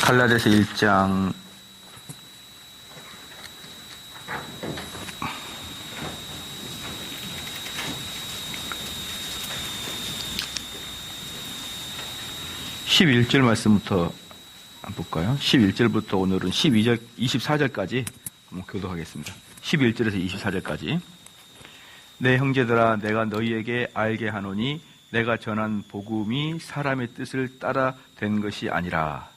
갈라디아서 1장 11절 말씀부터 한번 볼까요? 11절부터 오늘은 12절, 24절까지 한번 교독하겠습니다. 11절에서 24절까지. 내 형제들아, 내가 너희에게 알게 하노니 내가 전한 복음이 사람의 뜻을 따라 된 것이 아니라.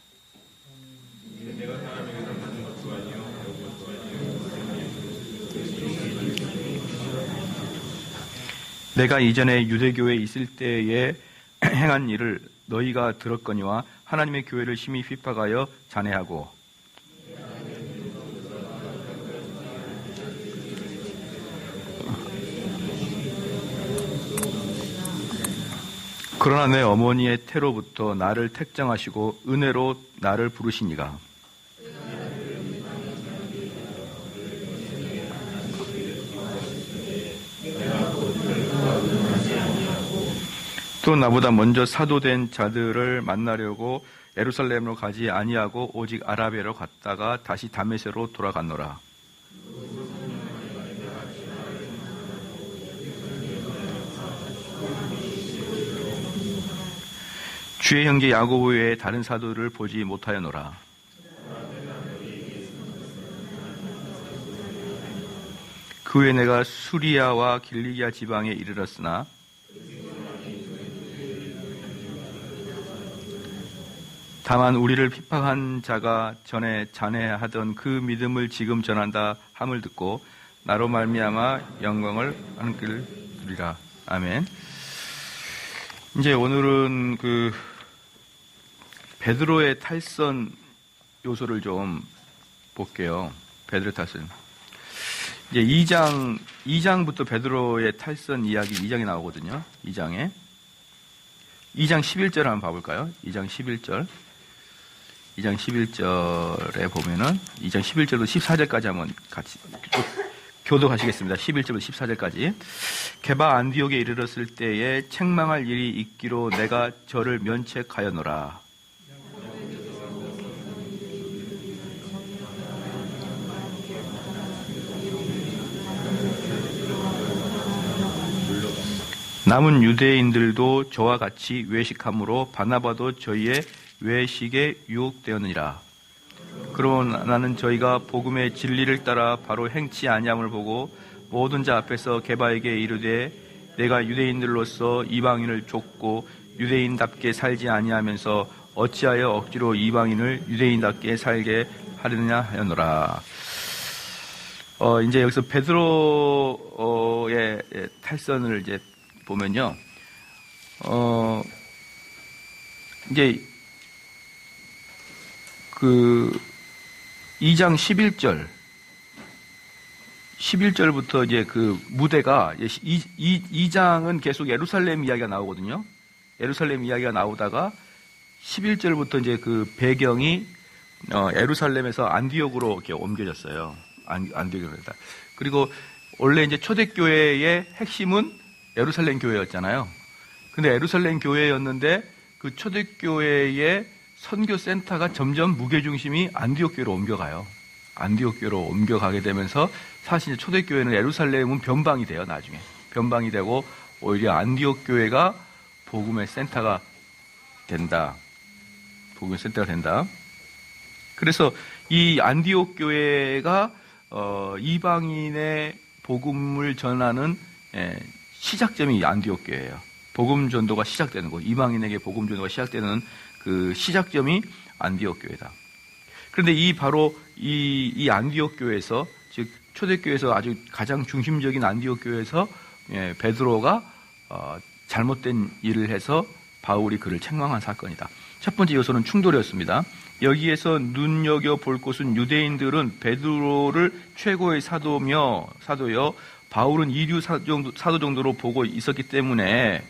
내가 이전에 유대교에 있을 때에 행한 일을 너희가 들었거니와 하나님의 교회를 심히 핍박하여 잔해하고 그러나 내 어머니의 태로부터 나를 택정하시고 은혜로 나를 부르시니가 또 나보다 먼저 사도된 자들을 만나려고 예루살렘으로 가지 아니하고 오직 아라비아로 갔다가 다시 다메섹으로 돌아갔노라. 주의 형제 야고보 외에 다른 사도를 보지 못하였노라. 그 후에 내가 수리아와 길리기아 지방에 이르렀으나 다만 우리를 핍박한 자가 전에 잔해하던 그 믿음을 지금 전한다 함을 듣고 나로 말미암아 영광을 하늘 누리라. 아멘. 이제 오늘은 그 베드로의 탈선 요소를 좀 볼게요. 베드로의 탈선. 이제 2장부터 베드로의 탈선 이야기 2장이 나오거든요. 2장 11절 한번 봐볼까요? 2장 11절. 2장 11절에 보면은 2장 11절부터 14절까지 한번 같이 교독하시겠습니다. 11절부터 14절까지. 게바 안디옥에 이르렀을 때에 책망할 일이 있기로 내가 저를 면책하였노라. 남은 유대인들도 저와 같이 외식함으로 바나바도 저희의 외식에 유혹되었느니라. 그러나 나는 저희가 복음의 진리를 따라 바로 행치 아니함을 보고 모든 자 앞에서 게바에게 이르되 내가 유대인들로서 이방인을 쫓고 유대인답게 살지 아니하면서 어찌하여 억지로 이방인을 유대인답게 살게 하려느냐 하였노라. 이제 여기서 베드로의 탈선을 이제 보면요. 이제 그 2장 11절부터 이제 그 무대가 2장은 계속 예루살렘 이야기가 나오거든요. 예루살렘 이야기가 나오다가 11절부터 이제 그 배경이 예루살렘에서 안디옥으로 이렇게 옮겨졌어요. 안디옥으로. 그리고 원래 이제 초대교회의 핵심은 예루살렘 교회였잖아요. 근데 예루살렘 교회였는데 그 초대교회의 선교센터가 점점 무게중심이 안디옥 교회로 옮겨가요. 안디옥 교회로 옮겨가게 되면서 사실 초대교회는 예루살렘은 변방이 돼요. 나중에 변방이 되고 오히려 안디옥 교회가 복음의 센터가 된다. 복음의 센터가 된다. 그래서 이 안디옥 교회가 이방인의 복음을 전하는 시작점이 안디옥 교회예요. 복음 전도가 시작되는 곳, 이방인에게 복음 전도가 시작되는 그 시작점이 안디옥 교회다. 그런데 바로 이 안디옥 교회에서, 즉 초대교회에서 아주 가장 중심적인 안디옥 교회에서 베드로가 잘못된 일을 해서 바울이 그를 책망한 사건이다. 첫 번째 요소는 충돌이었습니다. 여기에서 눈여겨볼 곳은 유대인들은 베드로를 최고의 사도여 바울은 이류 사도 정도로 보고 있었기 때문에,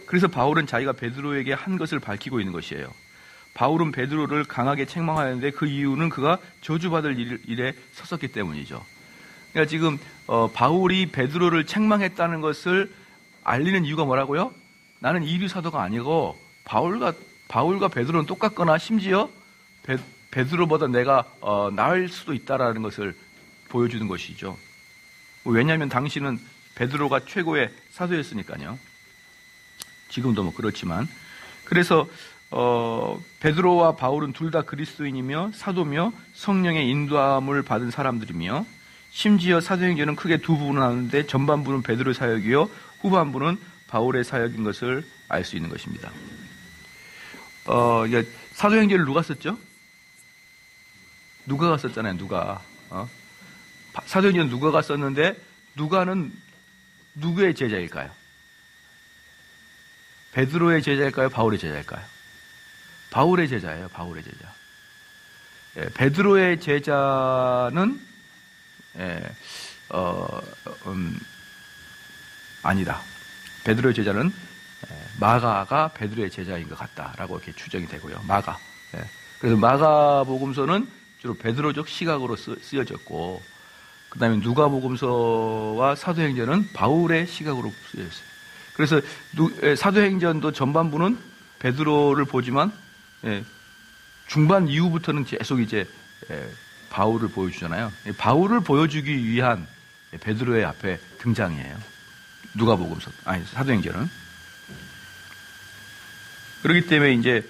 그래서 바울은 자기가 베드로에게 한 것을 밝히고 있는 것이에요. 바울은 베드로를 강하게 책망하였는데 그 이유는 그가 저주받을 일에 섰었기 때문이죠. 그러니까 지금 바울이 베드로를 책망했다는 것을 알리는 이유가 뭐라고요? 나는 이류 사도가 아니고 바울과 베드로는 똑같거나 심지어 베드로보다 내가 나을 수도 있다라는 것을 보여주는 것이죠. 왜냐하면 당시는 베드로가 최고의 사도였으니까요. 지금도 뭐 그렇지만. 그래서 베드로와 바울은 둘 다 그리스도인이며 사도며 성령의 인도함을 받은 사람들이며, 심지어 사도행전은 크게 두 부분을 나누는데 전반부는 베드로의 사역이요 후반부는 바울의 사역인 것을 알 수 있는 것입니다. 사도행전을 누가 썼죠? 누가가 썼잖아요. 누가. 사도행전 누가가 썼는데 누가는 누구의 제자일까요? 베드로의 제자일까요? 바울의 제자일까요? 바울의 제자예요. 바울의 제자. 베드로의 제자는 아니다. 베드로의 제자는 마가가 베드로의 제자인 것 같다라고 이렇게 추정이 되고요. 마가. 그래서 마가복음서는 주로 베드로적 시각으로 쓰여졌고, 그 다음에 누가복음서와 사도행전은 바울의 시각으로 쓰여졌어요. 그래서 사도행전도 전반부는 베드로를 보지만 중반 이후부터는 계속 이제 바울을 보여주잖아요. 바울을 보여주기 위한 베드로의 앞에 등장이에요. 누가복음서, 아니 사도행전은. 그렇기 때문에 이제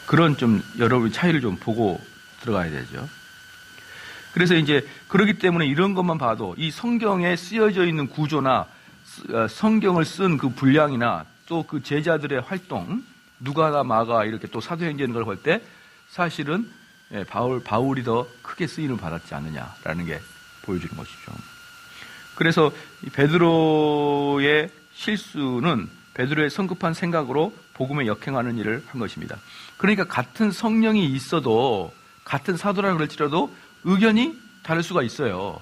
그런 좀 여러분 차이를 좀 보고 들어가야 되죠. 그래서 이제 그렇기 때문에 이런 것만 봐도 이 성경에 쓰여져 있는 구조나 성경을 쓴 그 분량이나 또 그 제자들의 활동, 누가나 마가 이렇게 또 사도행전을 걸 볼 때 사실은 바울이 더 크게 쓰임을 받았지 않느냐라는 게 보여주는 것이죠. 그래서 베드로의 실수는 베드로의 성급한 생각으로 복음에 역행하는 일을 한 것입니다. 그러니까 같은 성령이 있어도, 같은 사도라 그럴지라도 의견이 다를 수가 있어요.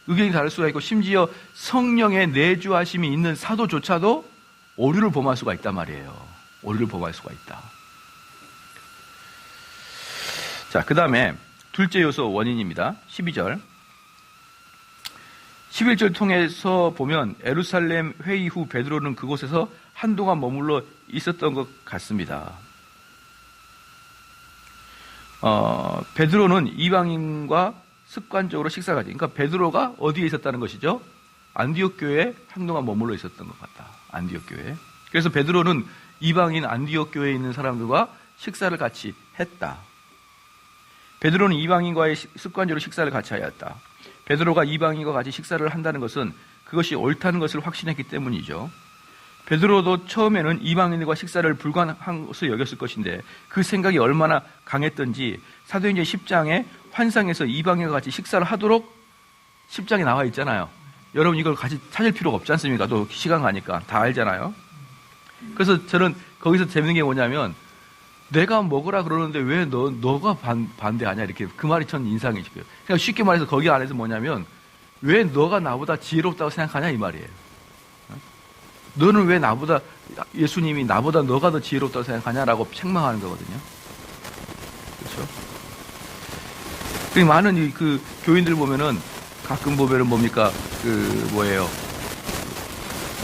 의견이 다를 수가 있고, 심지어 성령의 내주하심이 있는 사도조차도 오류를 범할 수가 있단 말이에요. 오류를 범할 수가 있다. 자, 그 다음에 둘째 요소 원인입니다. 12절. 11절 통해서 보면 예루살렘 회의 후 베드로는 그곳에서 한동안 머물러 있었던 것 같습니다. 베드로는 이방인과 습관적으로 식사를 하지. 그러니까 베드로가 어디에 있었다는 것이죠? 안디옥 교회에 한동안 머물러 있었던 것 같다. 안디옥 교회에. 그래서 베드로는 이방인 안디옥 교회에 있는 사람들과 식사를 같이 했다. 베드로는 이방인과의 습관적으로 식사를 같이 하였다. 베드로가 이방인과 같이 식사를 한다는 것은 그것이 옳다는 것을 확신했기 때문이죠. 베드로도 처음에는 이방인들과 식사를 불가능한 것으로 여겼을 것인데 그 생각이 얼마나 강했던지 사도행전 10장에 환상에서 이방인과 같이 식사를 하도록 10장에 나와 있잖아요. 여러분 이걸 같이 찾을 필요가 없지 않습니까? 또 시간 가니까 다 알잖아요. 그래서 저는 거기서 재밌는 게 뭐냐면 내가 먹으라 그러는데 왜 너가 반대하냐 이렇게 그 말이 전 인상이 있어요. 그러니까 쉽게 말해서 거기 안에서 뭐냐면 왜 너가 나보다 지혜롭다고 생각하냐 이 말이에요. 너는 왜 나보다 예수님이 나보다 너가 더 지혜롭다고 생각하냐라고 책망하는 거거든요. 그렇죠? 그 많은 그 교인들 보면은 가끔 보면은 뭡니까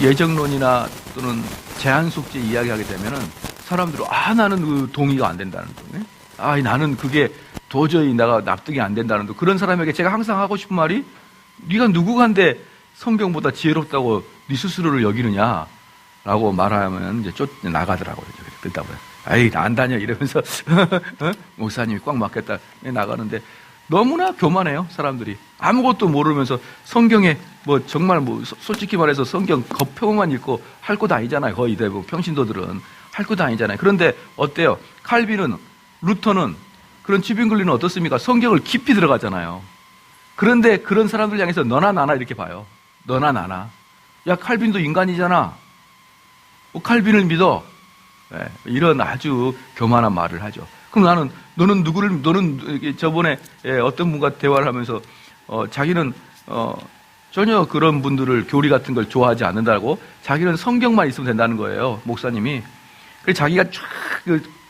예정론이나 또는 제한 속죄 이야기하게 되면은 사람들은 나는 그 동의가 안 된다는 거. 나는 그게 도저히 내가 납득이 안 된다는 거. 그런 사람에게 제가 항상 하고 싶은 말이 네가 누구간데 성경보다 지혜롭다고 네 스스로를 여기느냐라고 말하면 이제 나가더라고요. 그러다 보면 안 다녀 이러면서 목사님이 꽉 막겠다 나가는데 너무나 교만해요 사람들이. 아무것도 모르면서 성경에 정말 솔직히 말해서 성경 겉표만 읽고 할 것 아니잖아요. 거의 대부분 평신도들은 할 것 아니잖아요. 그런데 어때요? 칼빈은, 루터는, 그런 지빙글리는 어떻습니까? 성경을 깊이 들어가잖아요. 그런데 그런 사람들 향해서 너나 나나 이렇게 봐요. 너나 나나. 야, 칼빈도 인간이잖아. 칼빈을 믿어. 이런 아주 교만한 말을 하죠. 그럼 너는 저번에 어떤 분과 대화를 하면서 자기는 전혀 그런 분들을 교리 같은 걸 좋아하지 않는다고 자기는 성경만 있으면 된다는 거예요. 목사님이. 그래서 자기가 쫙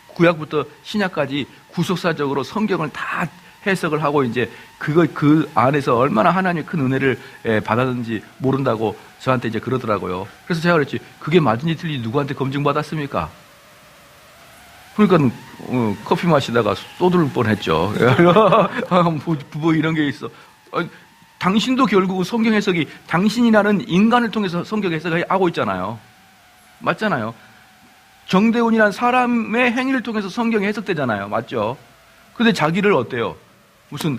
구약부터 신약까지 구속사적으로 성경을 다 해석을 하고 이제 그 안에서 얼마나 하나님의 큰 은혜를 받았는지 모른다고 저한테 이제 그러더라고요. 그래서 제가 그랬지 그게 맞은지 틀린지 누구한테 검증받았습니까? 그러니까 커피 마시다가 쏟을 뻔했죠. 부부 이런 게 있어. 당신도 결국 성경 해석이 당신이라는 인간을 통해서 성경 해석을 하고 있잖아요. 맞잖아요. 정대훈이라는 사람의 행위를 통해서 성경이 해석되잖아요. 맞죠? 근데 자기를 어때요? 무슨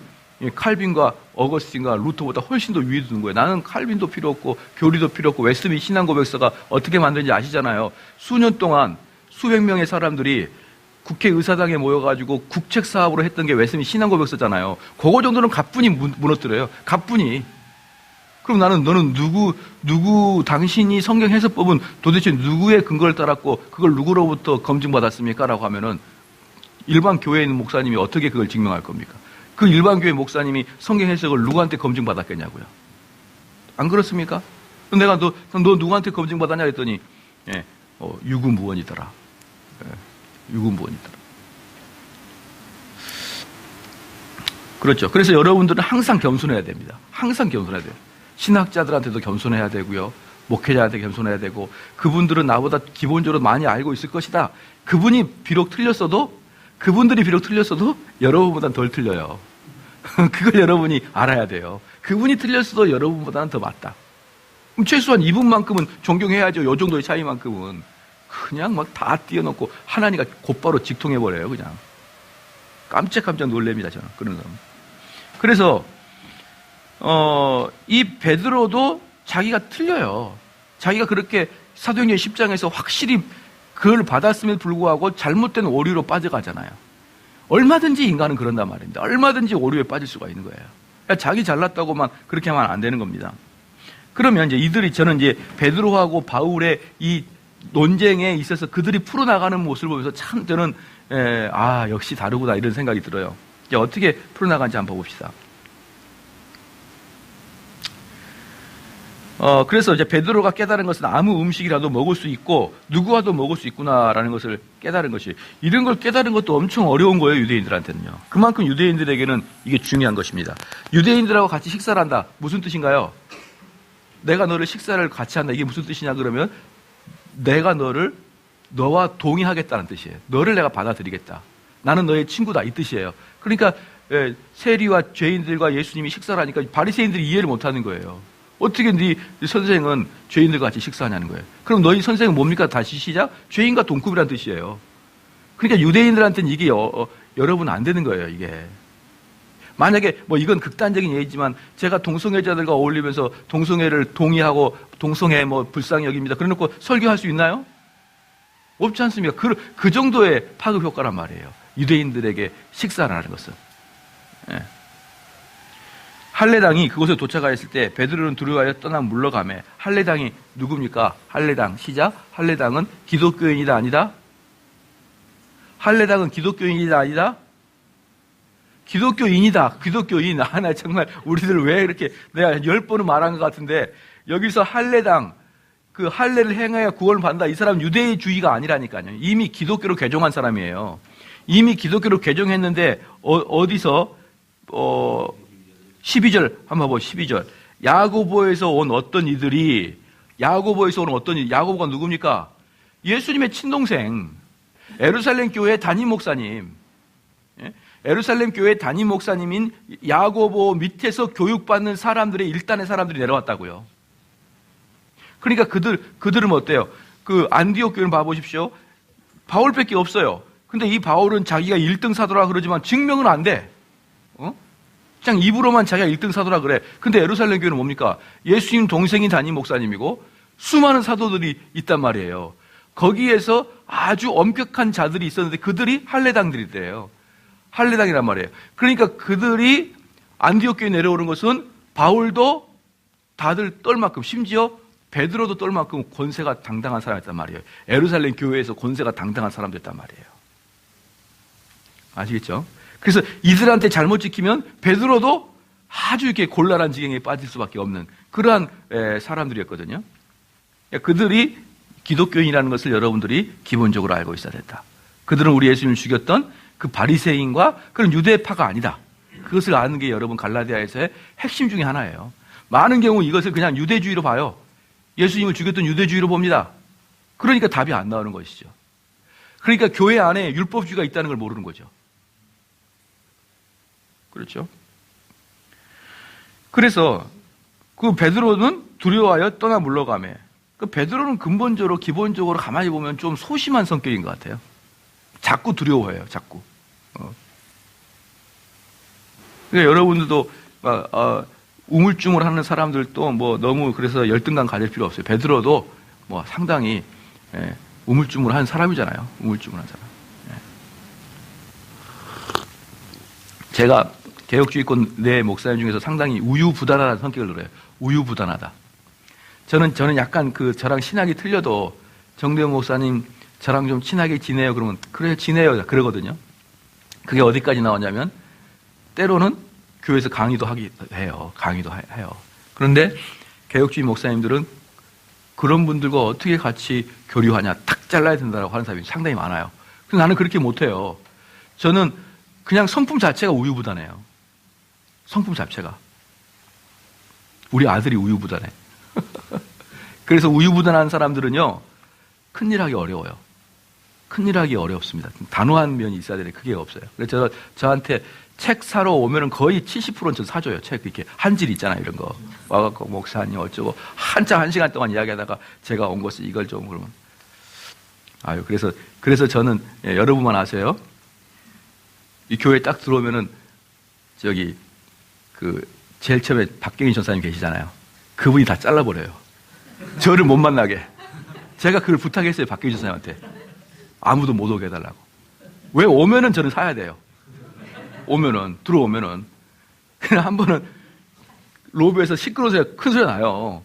칼빈과 어거스틴과 루터보다 훨씬 더 위에 두는 거예요. 나는 칼빈도 필요 없고 교리도 필요 없고 웨스트민 신앙고백서가 어떻게 만드는지 아시잖아요. 수년 동안 수백 명의 사람들이 국회의사당에 모여가지고 국책사업으로 했던 게 웨스트민 신앙고백서잖아요. 그거 정도는 가뿐히 무너뜨려요. 가뿐히. 그럼 너는 누구 당신이 성경 해석법은 도대체 누구의 근거를 따랐고 그걸 누구로부터 검증받았습니까? 라고 하면은 일반 교회에 있는 목사님이 어떻게 그걸 증명할 겁니까? 그 일반 교회 목사님이 성경 해석을 누구한테 검증받았겠냐고요. 안 그렇습니까? 내가 너 누구한테 검증받았냐 했더니 유구무원이더라. 유구무원이더라. 그렇죠. 그래서 여러분들은 항상 겸손해야 됩니다. 항상 겸손해야 돼요. 신학자들한테도 겸손해야 되고요. 목회자한테 겸손해야 되고 그분들은 나보다 기본적으로 많이 알고 있을 것이다. 그분들이 비록 틀렸어도 여러분보다는 덜 틀려요. 그걸 여러분이 알아야 돼요. 그분이 틀렸어도 여러분보다는 더 맞다. 그럼 최소한 이분만큼은 존경해야죠. 요 정도의 차이만큼은. 그냥 막 다 띄워놓고 하나님과 곧바로 직통해버려요. 그냥. 깜짝깜짝 놀랍니다. 저는. 그런 사람. 그래서 이 베드로도 자기가 틀려요. 자기가 그렇게 사도행전 10장에서 확실히 그걸 받았음에도 불구하고 잘못된 오류로 빠져가잖아요. 얼마든지 인간은 그런단 말입니다. 얼마든지 오류에 빠질 수가 있는 거예요. 그러니까 자기 잘났다고만 그렇게 하면 안 되는 겁니다. 그러면 저는 이제 베드로하고 바울의 이 논쟁에 있어서 그들이 풀어나가는 모습을 보면서 참 저는 역시 다르구나 이런 생각이 들어요. 이제 어떻게 풀어나가는지 한번 봅시다. 그래서 이제 베드로가 깨달은 것은 아무 음식이라도 먹을 수 있고 누구와도 먹을 수 있구나라는 것을 깨달은 것이, 이런 걸 깨달은 것도 엄청 어려운 거예요. 유대인들한테는요. 그만큼 유대인들에게는 이게 중요한 것입니다. 유대인들하고 같이 식사를 한다. 무슨 뜻인가요? 내가 너를 식사를 같이 한다. 이게 무슨 뜻이냐 그러면 내가 너와 동의하겠다는 뜻이에요. 너를 내가 받아들이겠다. 나는 너의 친구다. 이 뜻이에요. 그러니까 세리와 죄인들과 예수님이 식사를 하니까 바리새인들이 이해를 못하는 거예요. 어떻게 네 선생은 죄인들과 같이 식사하냐는 거예요. 그럼 너희 선생은 뭡니까? 다시 시작? 죄인과 동급이라는 뜻이에요. 그러니까 유대인들한테는 이게 여러분 안 되는 거예요. 이게. 만약에 이건 극단적인 예이지만 제가 동성애자들과 어울리면서 동성애를 동의하고 동성애 불쌍히 여깁니다. 그래놓고 설교할 수 있나요? 없지 않습니까? 그 정도의 파급 효과란 말이에요. 유대인들에게 식사를 하는 것은. 예. 할례당이 그곳에 도착하였을 때 베드로는 두려워하여 떠나 물러가매. 할례당이 누굽니까? 할례당 시작. 할례당은 기독교인이다 아니다? 할례당은 기독교인이다 아니다? 기독교인이다. 기독교인. 나 정말 우리들 왜 이렇게 내가 10번은 말한 것 같은데 여기서 할례당, 그 할례를 행하여 구원을 받는다. 이 사람은 유대주의가 아니라니까요. 이미 기독교로 개종한 사람이에요. 이미 기독교로 개종했는데 어디서 12절 한번 봐보 12절. 야고보에서 온 어떤 이들이 야고보가 누굽니까? 예수님의 친동생, 예루살렘 교회 담임 목사님. 예루살렘 교회 담임 목사님인 야고보 밑에서 교육받는 사람들의 일단의 사람들이 내려왔다고요. 그러니까 그들은 어때요? 그 안디옥 교회를 봐보십시오. 바울밖에 없어요. 근데 이 바울은 자기가 1등 사도라 그러지만 증명은 안 돼. 그냥 입으로만 자기가 1등 사도라 그래. 근데 예루살렘 교회는 뭡니까? 예수님 동생인 담임 목사님이고 수많은 사도들이 있단 말이에요. 거기에서 아주 엄격한 자들이 있었는데 그들이 할례당들이래요. 할례당이란 말이에요. 그러니까 그들이 안디옥 교회에 내려오는 것은 바울도 다들 떨 만큼, 심지어 베드로도 떨 만큼 권세가 당당한 사람이었단 말이에요. 예루살렘 교회에서 권세가 당당한 사람들이었단 말이에요. 아시겠죠? 그래서 이들한테 잘못 지키면 베드로도 아주 이렇게 곤란한 지경에 빠질 수밖에 없는 그러한 사람들이었거든요. 그들이 기독교인이라는 것을 여러분들이 기본적으로 알고 있어야 됐다. 그들은 우리 예수님을 죽였던 그 바리새인과 그런 유대파가 아니다. 그것을 아는 게 여러분 갈라디아에서의 핵심 중에 하나예요. 많은 경우 이것을 그냥 유대주의로 봐요. 예수님을 죽였던 유대주의로 봅니다. 그러니까 답이 안 나오는 것이죠. 그러니까 교회 안에 율법주의가 있다는 걸 모르는 거죠. 그렇죠? 그래서 그 베드로는 두려워하여 떠나 물러가매. 그 베드로는 근본적으로 기본적으로 가만히 보면 좀 소심한 성격인 것 같아요. 자꾸 두려워해요. 자꾸. 그러니까 여러분들도 우물쭈물하는 사람들도 뭐 너무 그래서 열등감 가질 필요 없어요. 베드로도 뭐 상당히 우물쭈물한 사람이잖아요. 우물쭈물한 사람. 제가 개혁주의권 내 목사님 중에서 상당히 우유부단하다는 성격을 들어요. 우유부단하다. 저는 약간 저랑 신학이 틀려도 정대원 목사님 저랑 좀 친하게 지내요. 그러면 그래 지내요. 그러거든요. 그게 어디까지 나오냐면 때로는 교회에서 강의도 해요. 강의도 해요. 그런데 개혁주의 목사님들은 그런 분들과 어떻게 같이 교류하냐, 탁 잘라야 된다고 하는 사람이 상당히 많아요. 근데 나는 그렇게 못해요. 저는 그냥 성품 자체가 우유부단해요. 성품 자체가. 우리 아들이 우유부단해. 그래서 우유부단한 사람들은요, 큰일 하기 어려워요. 큰일 하기 어렵습니다. 단호한 면이 있어야 되는데 그게 없어요. 그래서 저한테 책 사러 오면은 거의 70%는 저 사줘요. 책 이렇게 한질 있잖아요. 이런 거. 와갖고 목사님 어쩌고 한참 1시간 동안 이야기하다가 제가 온 것을 이걸 좀 그러면. 아유, 그래서 저는 여러분만 아세요. 이 교회에 딱 들어오면은 저기 제일 처음에 박경희 전사님 계시잖아요. 그분이 다 잘라버려요. 저를 못 만나게. 제가 그걸 부탁했어요. 박경희 전사님한테. 아무도 못 오게 해달라고. 왜 오면은 저는 사야 돼요. 들어오면은. 그냥 한 번은 로비에서 시끄러워서 큰 소리 나요.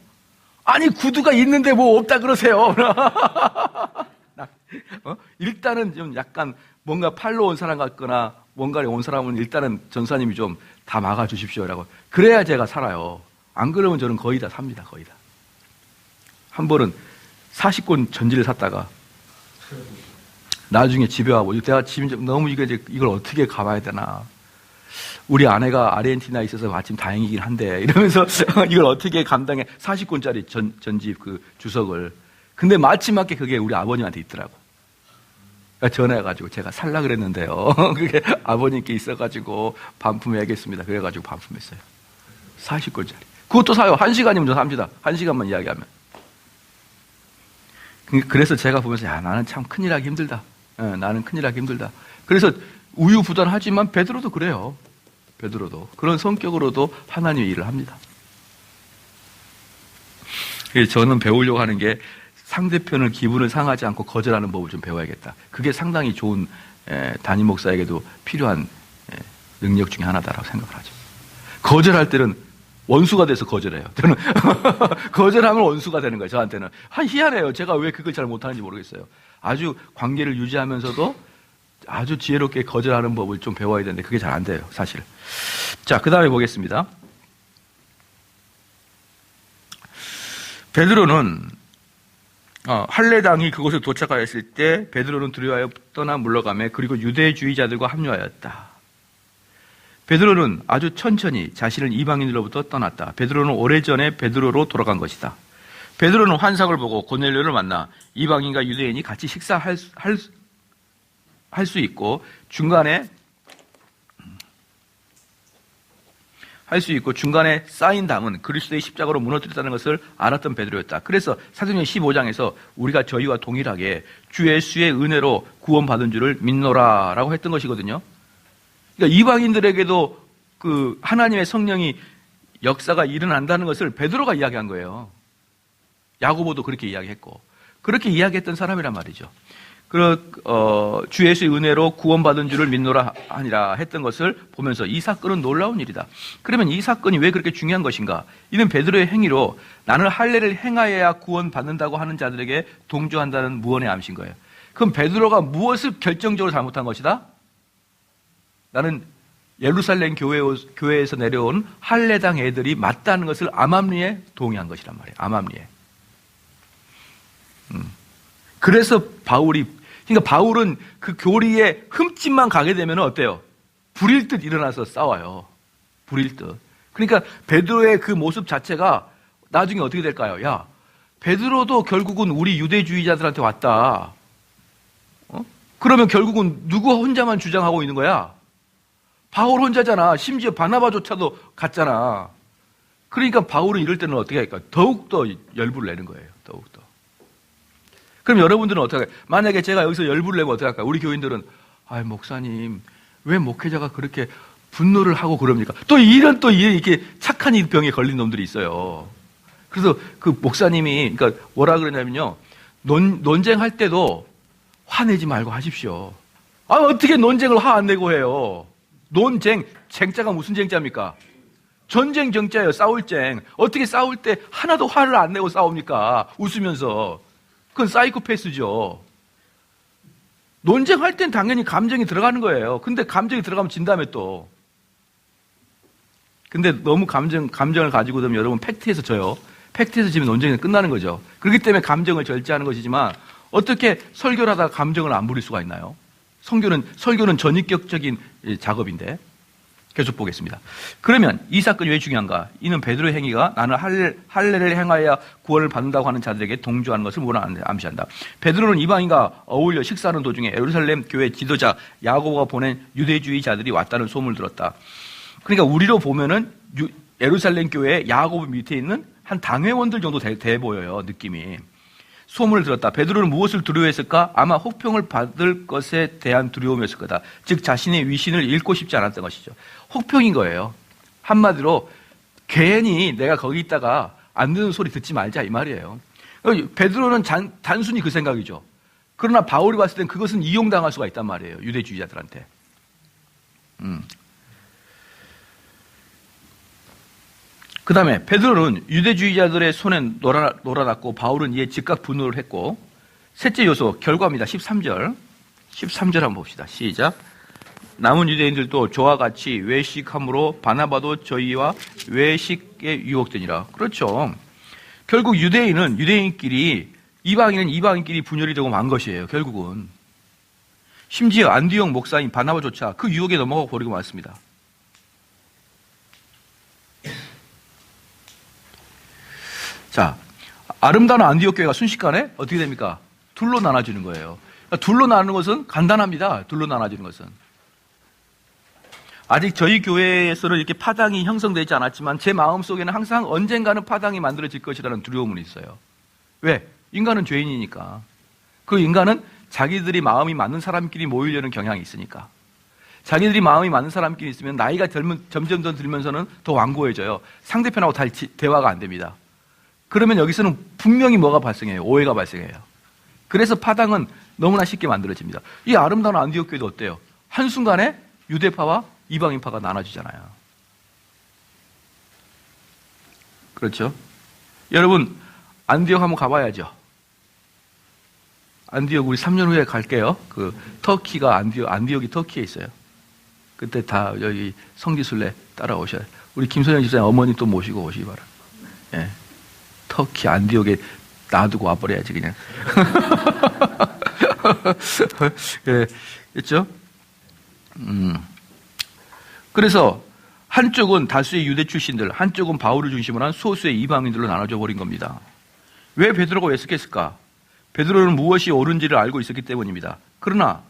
아니, 구두가 있는데 뭐 없다 그러세요. 일단은 좀 약간 뭔가 팔로 온 사람 같거나 뭔가를 온 사람은 일단은 전사님이 좀 다 막아주십시오라고. 그래야 제가 살아요. 안 그러면 저는 거의 다 삽니다. 거의 다. 한 번은 40권 전지를 샀다가 나중에 집에 와보 내가 집에 너무 이걸 어떻게 가봐야 되나. 우리 아내가 아르헨티나에 있어서 마침 다행이긴 한데 이러면서 이걸 어떻게 감당해. 40권짜리 전집 주석을. 근데 마침맞게 그게 우리 아버님한테 있더라고. 그러니까 전화해가지고 제가 살라 그랬는데요. 그게 아버님께 있어가지고 반품해야겠습니다. 그래가지고 반품했어요. 40권짜리. 그것도 사요. 1시간이면 저 삽니다. 1시간만 이야기하면. 그래서 제가 보면서 나는 참 큰일 하기 힘들다. 나는 큰일 하기 힘들다. 그래서 우유부단하지만 베드로도 그래요. 베드로도. 그런 성격으로도 하나님의 일을 합니다. 그래서 저는 배우려고 하는 게 상대편을 기분을 상하지 않고 거절하는 법을 좀 배워야겠다. 그게 상당히 좋은 담임 목사에게도 필요한 능력 중에 하나다라고 생각을 하죠. 거절할 때는 원수가 돼서 거절해요. 저는 거절하면 원수가 되는 거예요. 저한테는. 희한해요. 제가 왜 그걸 잘 못하는지 모르겠어요. 아주 관계를 유지하면서도 아주 지혜롭게 거절하는 법을 좀 배워야 되는데 그게 잘 안 돼요. 사실. 자, 그 다음에 보겠습니다. 베드로는 할례당이 그곳에 도착하였을 때 베드로는 두려워하여 떠나 물러가매 그리고 유대주의자들과 합류하였다. 베드로는 아주 천천히 자신을 이방인들로부터 떠났다. 베드로는 오래전에 베드로로 돌아간 것이다. 베드로는 환상을 보고 고넬료를 만나 이방인과 유대인이 같이 식사할 수 있고 중간에 쌓인 담은 그리스도의 십자가로 무너뜨렸다는 것을 알았던 베드로였다. 그래서 사도행전 15장에서 우리가 저희와 동일하게 주 예수의 은혜로 구원받은 줄을 믿노라라고 했던 것이거든요. 그러니까 이방인들에게도 하나님의 성령이 역사가 일어난다는 것을 베드로가 이야기한 거예요. 야고보도 그렇게 이야기했고 그렇게 이야기했던 사람이란 말이죠. 주 예수의 은혜로 구원받은 줄을 믿노라 하니라 했던 것을 보면서 이 사건은 놀라운 일이다. 그러면 이 사건이 왜 그렇게 중요한 것인가? 이는 베드로의 행위로 나는 할례를 행하여야 구원받는다고 하는 자들에게 동조한다는 무언의 암신 거예요. 그럼 베드로가 무엇을 결정적으로 잘못한 것이다? 나는 예루살렘 교회에서 내려온 할례당 애들이 맞다는 것을 암암리에 동의한 것이란 말이에요. 암암리에. 그래서 그러니까 바울은 그 교리에 흠집만 가게 되면 어때요? 불일 듯 일어나서 싸워요. 불일 듯. 그러니까 베드로의 그 모습 자체가 나중에 어떻게 될까요? 야, 베드로도 결국은 우리 유대주의자들한테 왔다. 그러면 결국은 누구 혼자만 주장하고 있는 거야? 바울 혼자잖아. 심지어 바나바조차도 갔잖아. 그러니까 바울은 이럴 때는 어떻게 할까? 더욱더 열불을 내는 거예요. 더욱더. 그럼 여러분들은 어떻게 할까요? 만약에 제가 여기서 열불을 내면 어떻게 할까요? 우리 교인들은 목사님 왜 목회자가 그렇게 분노를 하고 그럽니까? 또 이렇게 착한 이 병에 걸린 놈들이 있어요. 그래서 그 목사님이 그러니까 뭐라 그러냐면요. 논쟁할 때도 화내지 말고 하십시오. 어떻게 논쟁을 화 안 내고 해요? 논쟁, 쟁자가 무슨 쟁자입니까? 전쟁 정자예요. 싸울 쟁. 어떻게 싸울 때 하나도 화를 안 내고 싸웁니까? 웃으면서. 그건 사이코패스죠. 논쟁할 땐 당연히 감정이 들어가는 거예요. 근데 감정이 들어가면 진다며 또. 근데 너무 감정을 가지고 되면 여러분 팩트에서 져요. 팩트에서 지면 논쟁이 끝나는 거죠. 그렇기 때문에 감정을 절제하는 것이지만 어떻게 설교를 하다가 감정을 안 부릴 수가 있나요? 설교는 전인격적인 작업인데. 계속 보겠습니다. 그러면 이 사건이 왜 중요한가? 이는 베드로의 행위가 나는 할례를 행하여 구원을 받는다고 하는 자들에게 동조하는 것을 원하는데 암시한다. 베드로는 이방인과 어울려 식사하는 도중에 예루살렘 교회 지도자 야고보가 보낸 유대주의자들이 왔다는 소문을 들었다. 그러니까 우리로 보면은 예루살렘 교회 야고보 밑에 있는 한 당회원들 정도 돼 보여요. 느낌이. 소문을 들었다. 베드로는 무엇을 두려워했을까? 아마 혹평을 받을 것에 대한 두려움이었을 거다. 즉 자신의 위신을 잃고 싶지 않았던 것이죠. 혹평인 거예요. 한마디로 괜히 내가 거기 있다가 안 듣는 소리 듣지 말자 이 말이에요. 베드로는 단순히 그 생각이죠. 그러나 바울이 봤을 땐 그것은 이용당할 수가 있단 말이에요. 유대주의자들한테. 그 다음에 베드로는 유대주의자들의 손에 놀아났고 바울은 이에 즉각 분노를 했고 셋째 요소 결과입니다. 13절 한번 봅시다. 시작. 남은 유대인들도 저와 같이 외식함으로 바나바도 저희와 외식에 유혹되니라. 그렇죠. 결국 유대인은 유대인끼리 이방인은 이방인끼리 분열이 되고 만 것이에요. 결국은. 심지어 안디옥 목사인 바나바조차 그 유혹에 넘어가 버리고 말습니다. 자, 아름다운 안디옥 교회가 순식간에 어떻게 됩니까? 둘로 나눠지는 거예요. 그러니까 둘로 나누는 것은 간단합니다. 둘로 나눠지는 것은. 아직 저희 교회에서는 이렇게 파당이 형성되지 않았지만 제 마음속에는 항상 언젠가는 파당이 만들어질 것이라는 두려움은 있어요. 왜? 인간은 죄인이니까. 그 인간은 자기들이 마음이 맞는 사람끼리 모이려는 경향이 있으니까. 자기들이 마음이 맞는 사람끼리 있으면 나이가 점점 더 들면서는 더 완고해져요. 상대편하고 대화가 안 됩니다. 그러면 여기서는 분명히 뭐가 발생해요? 오해가 발생해요. 그래서 파당은 너무나 쉽게 만들어집니다. 이 아름다운 안디옥 교회도 어때요? 한순간에 유대파와 이방인파가 나눠지잖아요. 그렇죠? 여러분 안디옥 한번 가봐야죠. 안디옥 우리 3년 후에 갈게요. 그 터키가 안디옥이 터키에 있어요. 그때 다 여기 성지순례 따라오셔야 돼요. 우리 김소영 집사님 어머니 또 모시고 오시기 바랍니다. 예. 터키 안디옥에 놔두고 와버려야지 그냥. 예, 그렇죠? 그래서 한쪽은 다수의 유대 출신들, 한쪽은 바울을 중심으로 한 소수의 이방인들로 나눠져 버린 겁니다. 왜 베드로가 외식했을까? 베드로는 무엇이 옳은지를 알고 있었기 때문입니다. 그러나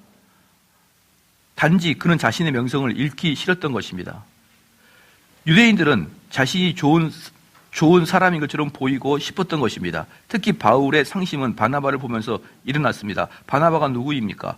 단지 그는 자신의 명성을 잃기 싫었던 것입니다. 유대인들은 자신이 좋은 사람인 것처럼 보이고 싶었던 것입니다. 특히 바울의 상심은 바나바를 보면서 일어났습니다. 바나바가 누구입니까?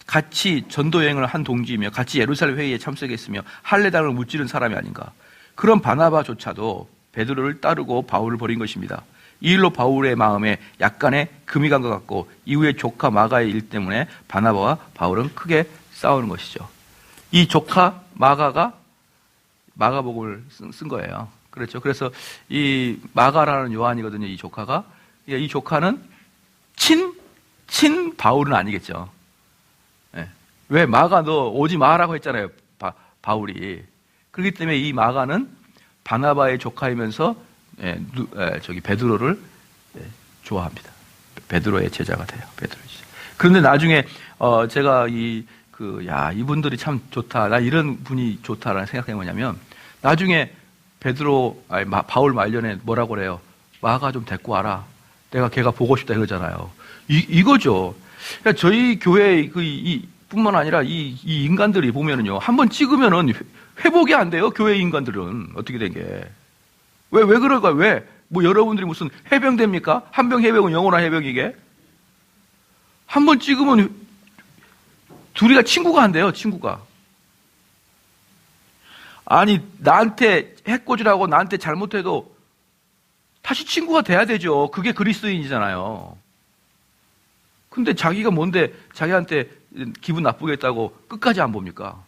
같이 전도 여행을 한 동지이며 같이 예루살렘 회의에 참석했으며 할례당을 무찌른 사람이 아닌가. 그런 바나바조차도 베드로를 따르고 바울을 버린 것입니다. 이 일로 바울의 마음에 약간의 금이 간 것 같고 이후에 조카 마가의 일 때문에 바나바와 바울은 크게 싸우는 것이죠. 이 조카 마가가 마가복음을 쓴 거예요. 그렇죠. 그래서 이 마가라는 요한이거든요. 이 조카가. 이 조카는 친 바울은 아니겠죠. 네. 왜 마가 너 오지 마라고 했잖아요. 바울이. 그렇기 때문에 이 마가는 바나바의 조카이면서 베드로를 좋아합니다. 베드로의 제자가 돼요. 베드로의 제자. 그런데 나중에 제가 이분들이 참 좋다. 나 이런 분이 좋다라는 생각이 뭐냐면 나중에 바울 말년에 뭐라고 그래요? 마가 좀 데리고 와라. 내가 걔가 보고 싶다 이러잖아요. 이거죠. 그러니까 저희 교회 뿐만 아니라 이 인간들이 보면은요, 한번 찍으면은 회복이 안 돼요. 교회 인간들은 어떻게 된 게? 왜 그럴까요? 왜? 뭐 여러분들이 무슨 해병됩니까? 한병 해병은 영원한 해병이게? 한번 찍으면 둘이가 친구가 안 돼요. 친구가. 아니 나한테 해코지라고 나한테 잘못해도 다시 친구가 돼야 되죠. 그게 그리스도인이잖아요. 근데 자기가 뭔데 자기한테 기분 나쁘게 했다고 끝까지 안 봅니까?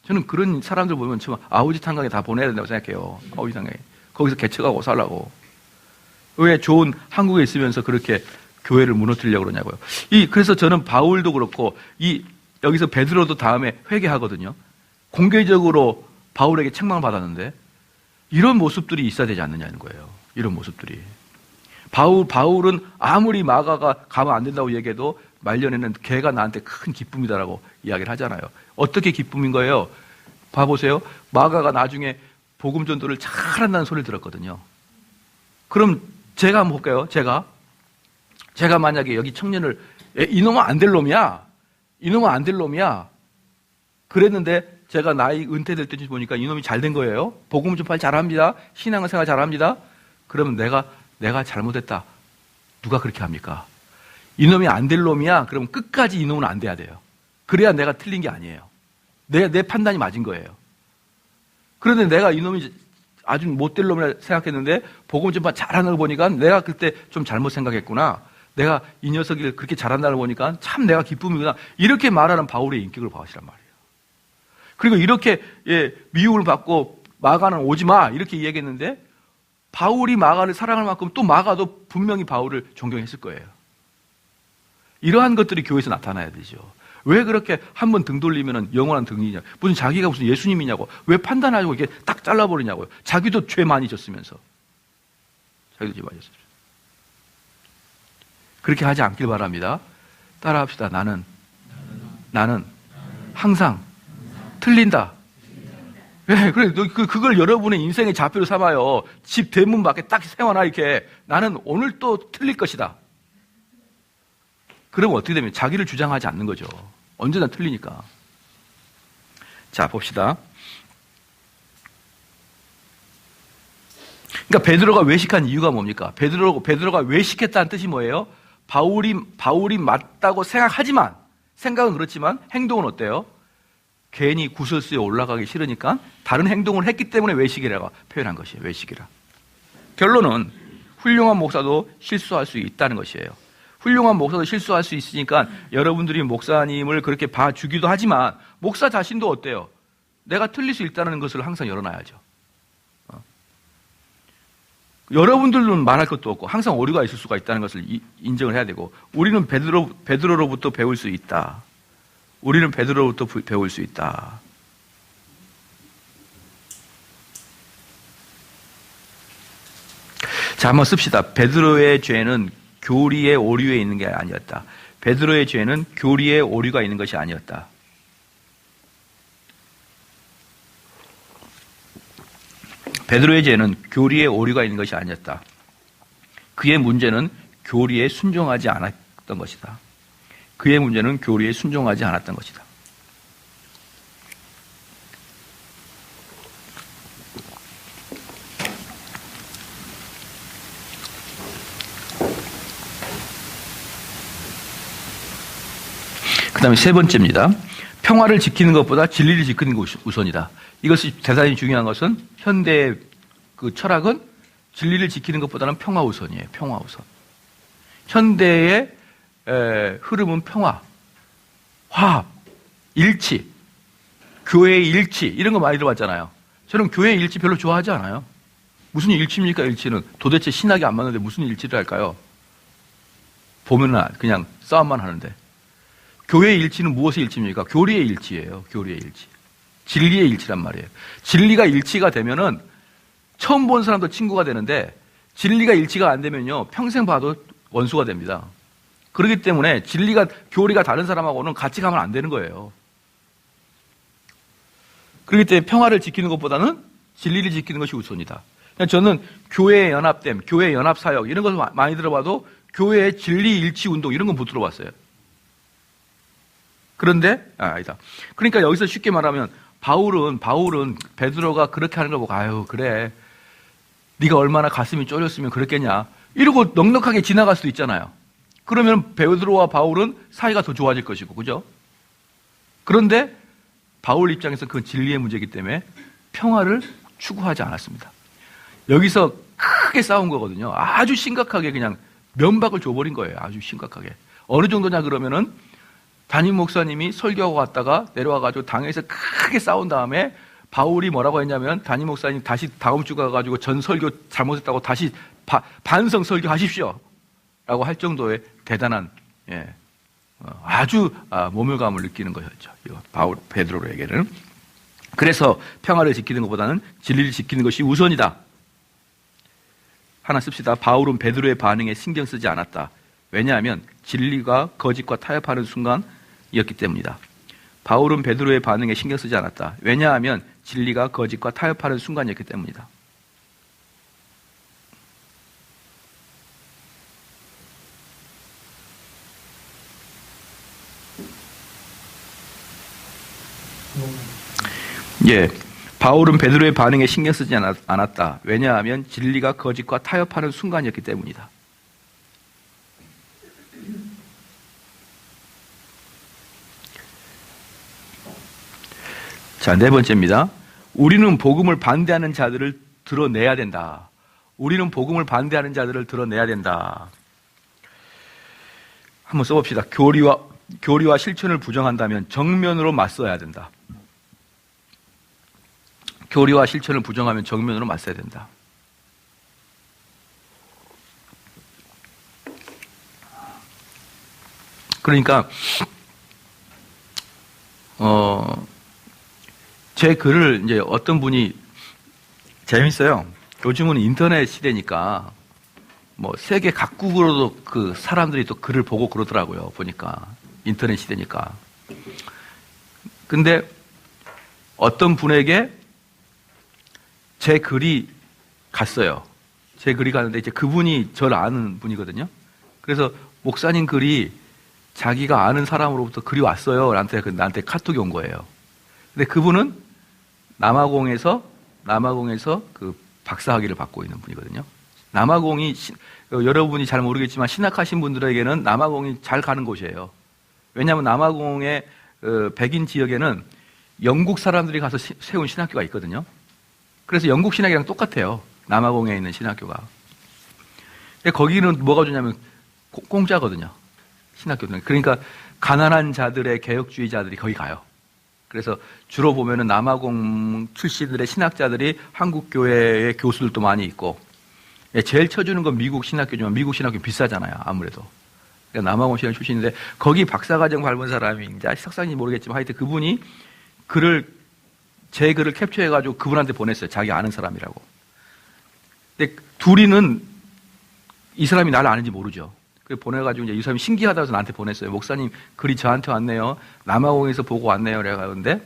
저는 그런 사람들 보면 정말 아우지 탄광에 다 보내야 된다고 생각해요. 아우지 탄광에. 거기서 개척하고 살라고. 왜 좋은 한국에 있으면서 그렇게 교회를 무너뜨리려고 그러냐고요. 그래서 저는 바울도 그렇고 여기서 베드로도 다음에 회개하거든요. 공개적으로 바울에게 책망을 받았는데 이런 모습들이 있어야 되지 않느냐는 거예요. 이런 모습들이. 바울은 아무리 마가가 가면 안 된다고 얘기해도 말년에는 걔가 나한테 큰 기쁨이다라고 이야기를 하잖아요. 어떻게 기쁨인 거예요? 봐보세요. 마가가 나중에 복음 전도를 잘한다는 소리를 들었거든요. 그럼 제가 한번 볼까요? 제가 만약에 여기 청년을 이놈은 안 될 놈이야. 이놈은 안 될 놈이야. 그랬는데 제가 나이 은퇴될 때쯤 보니까 이놈이 잘 된 거예요. 복음 전파 잘합니다. 신앙생활 잘합니다. 그러면 내가 잘못했다. 누가 그렇게 합니까? 이놈이 안 될 놈이야. 그럼 끝까지 이놈은 안 돼야 돼요. 그래야 내가 틀린 게 아니에요. 내 판단이 맞은 거예요. 그런데 내가 이놈이 아주 못될 놈이라 생각했는데 복음 전파 잘하는 걸 보니까 내가 그때 좀 잘못 생각했구나. 내가 이 녀석이 그렇게 잘한다는 걸 보니까 참 내가 기쁨이구나. 이렇게 말하는 바울의 인격을 봐시란 말이에요. 그리고 이렇게 미움을 받고 마가는 오지 마 이렇게 이야기했는데 바울이 마가를 사랑할 만큼 또 마가도 분명히 바울을 존경했을 거예요. 이러한 것들이 교회에서 나타나야 되죠. 왜 그렇게 한 번 등 돌리면 영원한 등이냐? 무슨 자기가 무슨 예수님이냐고? 왜 판단하고 이렇게 딱 잘라버리냐고요? 자기도 죄 많이 졌으면서. 자기도 죄 많이 졌으면서. 그렇게 하지 않길 바랍니다. 따라합시다. 나는 항상 틀린다. 네, 그래, 그걸 여러분의 인생의 좌표로 삼아요. 집 대문 밖에 딱 세워놔, 이렇게. 나는 오늘 또 틀릴 것이다. 그러면 어떻게 되면 자기를 주장하지 않는 거죠. 언제나 틀리니까. 자, 봅시다. 그러니까 베드로가 외식한 이유가 뭡니까? 베드로가 외식했다는 뜻이 뭐예요? 바울이 맞다고 생각은 그렇지만 행동은 어때요? 괜히 구설수에 올라가기 싫으니까 다른 행동을 했기 때문에 외식이라고 표현한 것이에요. 외식이라. 결론은 훌륭한 목사도 실수할 수 있다는 것이에요. 훌륭한 목사도 실수할 수 있으니까 여러분들이 목사님을 그렇게 봐주기도 하지만 목사 자신도 어때요? 내가 틀릴 수 있다는 것을 항상 열어놔야죠. 여러분들은 말할 것도 없고 항상 오류가 있을 수가 있다는 것을 인정을 해야 되고 우리는 베드로로부터 배울 수 있다. 우리는 베드로로부터 배울 수 있다. 자, 한번 씁시다. 베드로의 죄는 교리의 오류에 있는 게 아니었다. 베드로의 죄는 교리의 오류가 있는 것이 아니었다. 베드로의 죄는 교리의 오류가 있는 것이 아니었다. 그의 문제는 교리에 순종하지 않았던 것이다. 그의 문제는 교리에 순종하지 않았던 것이다. 그 다음에 세 번째입니다. 평화를 지키는 것보다 진리를 지키는 것이 우선이다. 이것이 대단히 중요한 것은 현대의 그 철학은 진리를 지키는 것보다는 평화 우선이에요. 평화 우선. 현대의 흐름은 평화, 화합, 일치, 교회의 일치 이런 거 많이 들어봤잖아요. 저는 교회의 일치 별로 좋아하지 않아요. 무슨 일치입니까? 일치는 도대체 신학이 안 맞는데 무슨 일치를 할까요? 보면은 그냥 싸움만 하는데. 교회의 일치는 무엇의 일치입니까? 교리의 일치예요. 교리의 일치. 진리의 일치란 말이에요. 진리가 일치가 되면은 처음 본 사람도 친구가 되는데 진리가 일치가 안 되면요. 평생 봐도 원수가 됩니다. 그렇기 때문에 교리가 다른 사람하고는 같이 가면 안 되는 거예요. 그렇기 때문에 평화를 지키는 것보다는 진리를 지키는 것이 우선이다. 저는 교회의 연합됨, 교회의 연합사역 이런 것을 많이 들어봐도 교회의 진리 일치 운동 이런 건 못 들어봤어요. 그런데 아니다. 그러니까 여기서 쉽게 말하면 바울은 베드로가 그렇게 하는 걸 보고 아유 그래 네가 얼마나 가슴이 쫄렸으면 그랬겠냐 이러고 넉넉하게 지나갈 수도 있잖아요. 그러면 베드로와 바울은 사이가 더 좋아질 것이고 그죠? 그런데 바울 입장에서 그건 진리의 문제이기 때문에 평화를 추구하지 않았습니다. 여기서 크게 싸운 거거든요. 아주 심각하게 그냥 면박을 줘버린 거예요. 아주 심각하게. 어느 정도냐 그러면은 담임 목사님이 설교하고 갔다가 내려와가지고 당에서 크게 싸운 다음에 바울이 뭐라고 했냐면 담임 목사님 다시 다음 주 가가지고 전 설교 잘못했다고 다시 반성 설교하십시오 라고 할 정도의 대단한 아주 모멸감을 느끼는 것이었죠. 바울 베드로에게는. 그래서 평화를 지키는 것보다는 진리를 지키는 것이 우선이다. 하나 씁시다. 바울은 베드로의 반응에 신경 쓰지 않았다. 왜냐하면 진리가 거짓과 타협하는 순간이었기 때문이다. 바울은 베드로의 반응에 신경 쓰지 않았다. 왜냐하면 진리가 거짓과 타협하는 순간이었기 때문이다. 바울은 베드로의 반응에 신경 쓰지 않았다. 왜냐하면 진리가 거짓과 타협하는 순간이었기 때문이다. 자, 네 번째입니다. 우리는 복음을 반대하는 자들을 드러내야 된다. 우리는 복음을 반대하는 자들을 드러내야 된다. 한번 써봅시다. 교리와 실천을 부정한다면 정면으로 맞서야 된다. 교리와 실천을 부정하면 정면으로 맞서야 된다. 그러니까 제 글을 이제 어떤 분이 재밌어요. 요즘은 인터넷 시대니까 뭐 세계 각국으로도 그 사람들이 또 글을 보고 그러더라고요. 보니까 인터넷 시대니까. 근데 어떤 분에게 제 글이 갔어요. 제 글이 가는데 이제 그분이 저를 아는 분이거든요. 그래서 목사님 글이 자기가 아는 사람으로부터 글이 왔어요. 나한테 카톡이 온 거예요. 근데 그분은 남아공에서 그 박사학위를 받고 있는 분이거든요. 남아공이 여러분이 잘 모르겠지만 신학하신 분들에게는 남아공이 잘 가는 곳이에요. 왜냐하면 남아공의 백인 지역에는 영국 사람들이 가서 세운 신학교가 있거든요. 그래서 영국 신학이랑 똑같아요. 남아공에 있는 신학교가. 근데 거기는 뭐가 좋냐면 공짜거든요. 신학교는. 그러니까 가난한 자들의 개혁주의자들이 거기 가요. 그래서 주로 보면은 남아공 출신들의 신학자들이 한국 교회의 교수들도 많이 있고, 제일 쳐주는 건 미국 신학교지만 미국 신학교 비싸잖아요. 아무래도. 그러니까 남아공 신학 출신인데 거기 박사과정 밟은 사람이 이제 석사인지 모르겠지만 하여튼 그분이 제 글을 캡처해가지고 그분한테 보냈어요. 자기 아는 사람이라고. 근데 둘이는 이 사람이 나를 아는지 모르죠. 그래서 보내가지고 이제 이 사람이 신기하다고 해서 나한테 보냈어요. 목사님, 글이 저한테 왔네요. 남아공에서 보고 왔네요. 그래가는데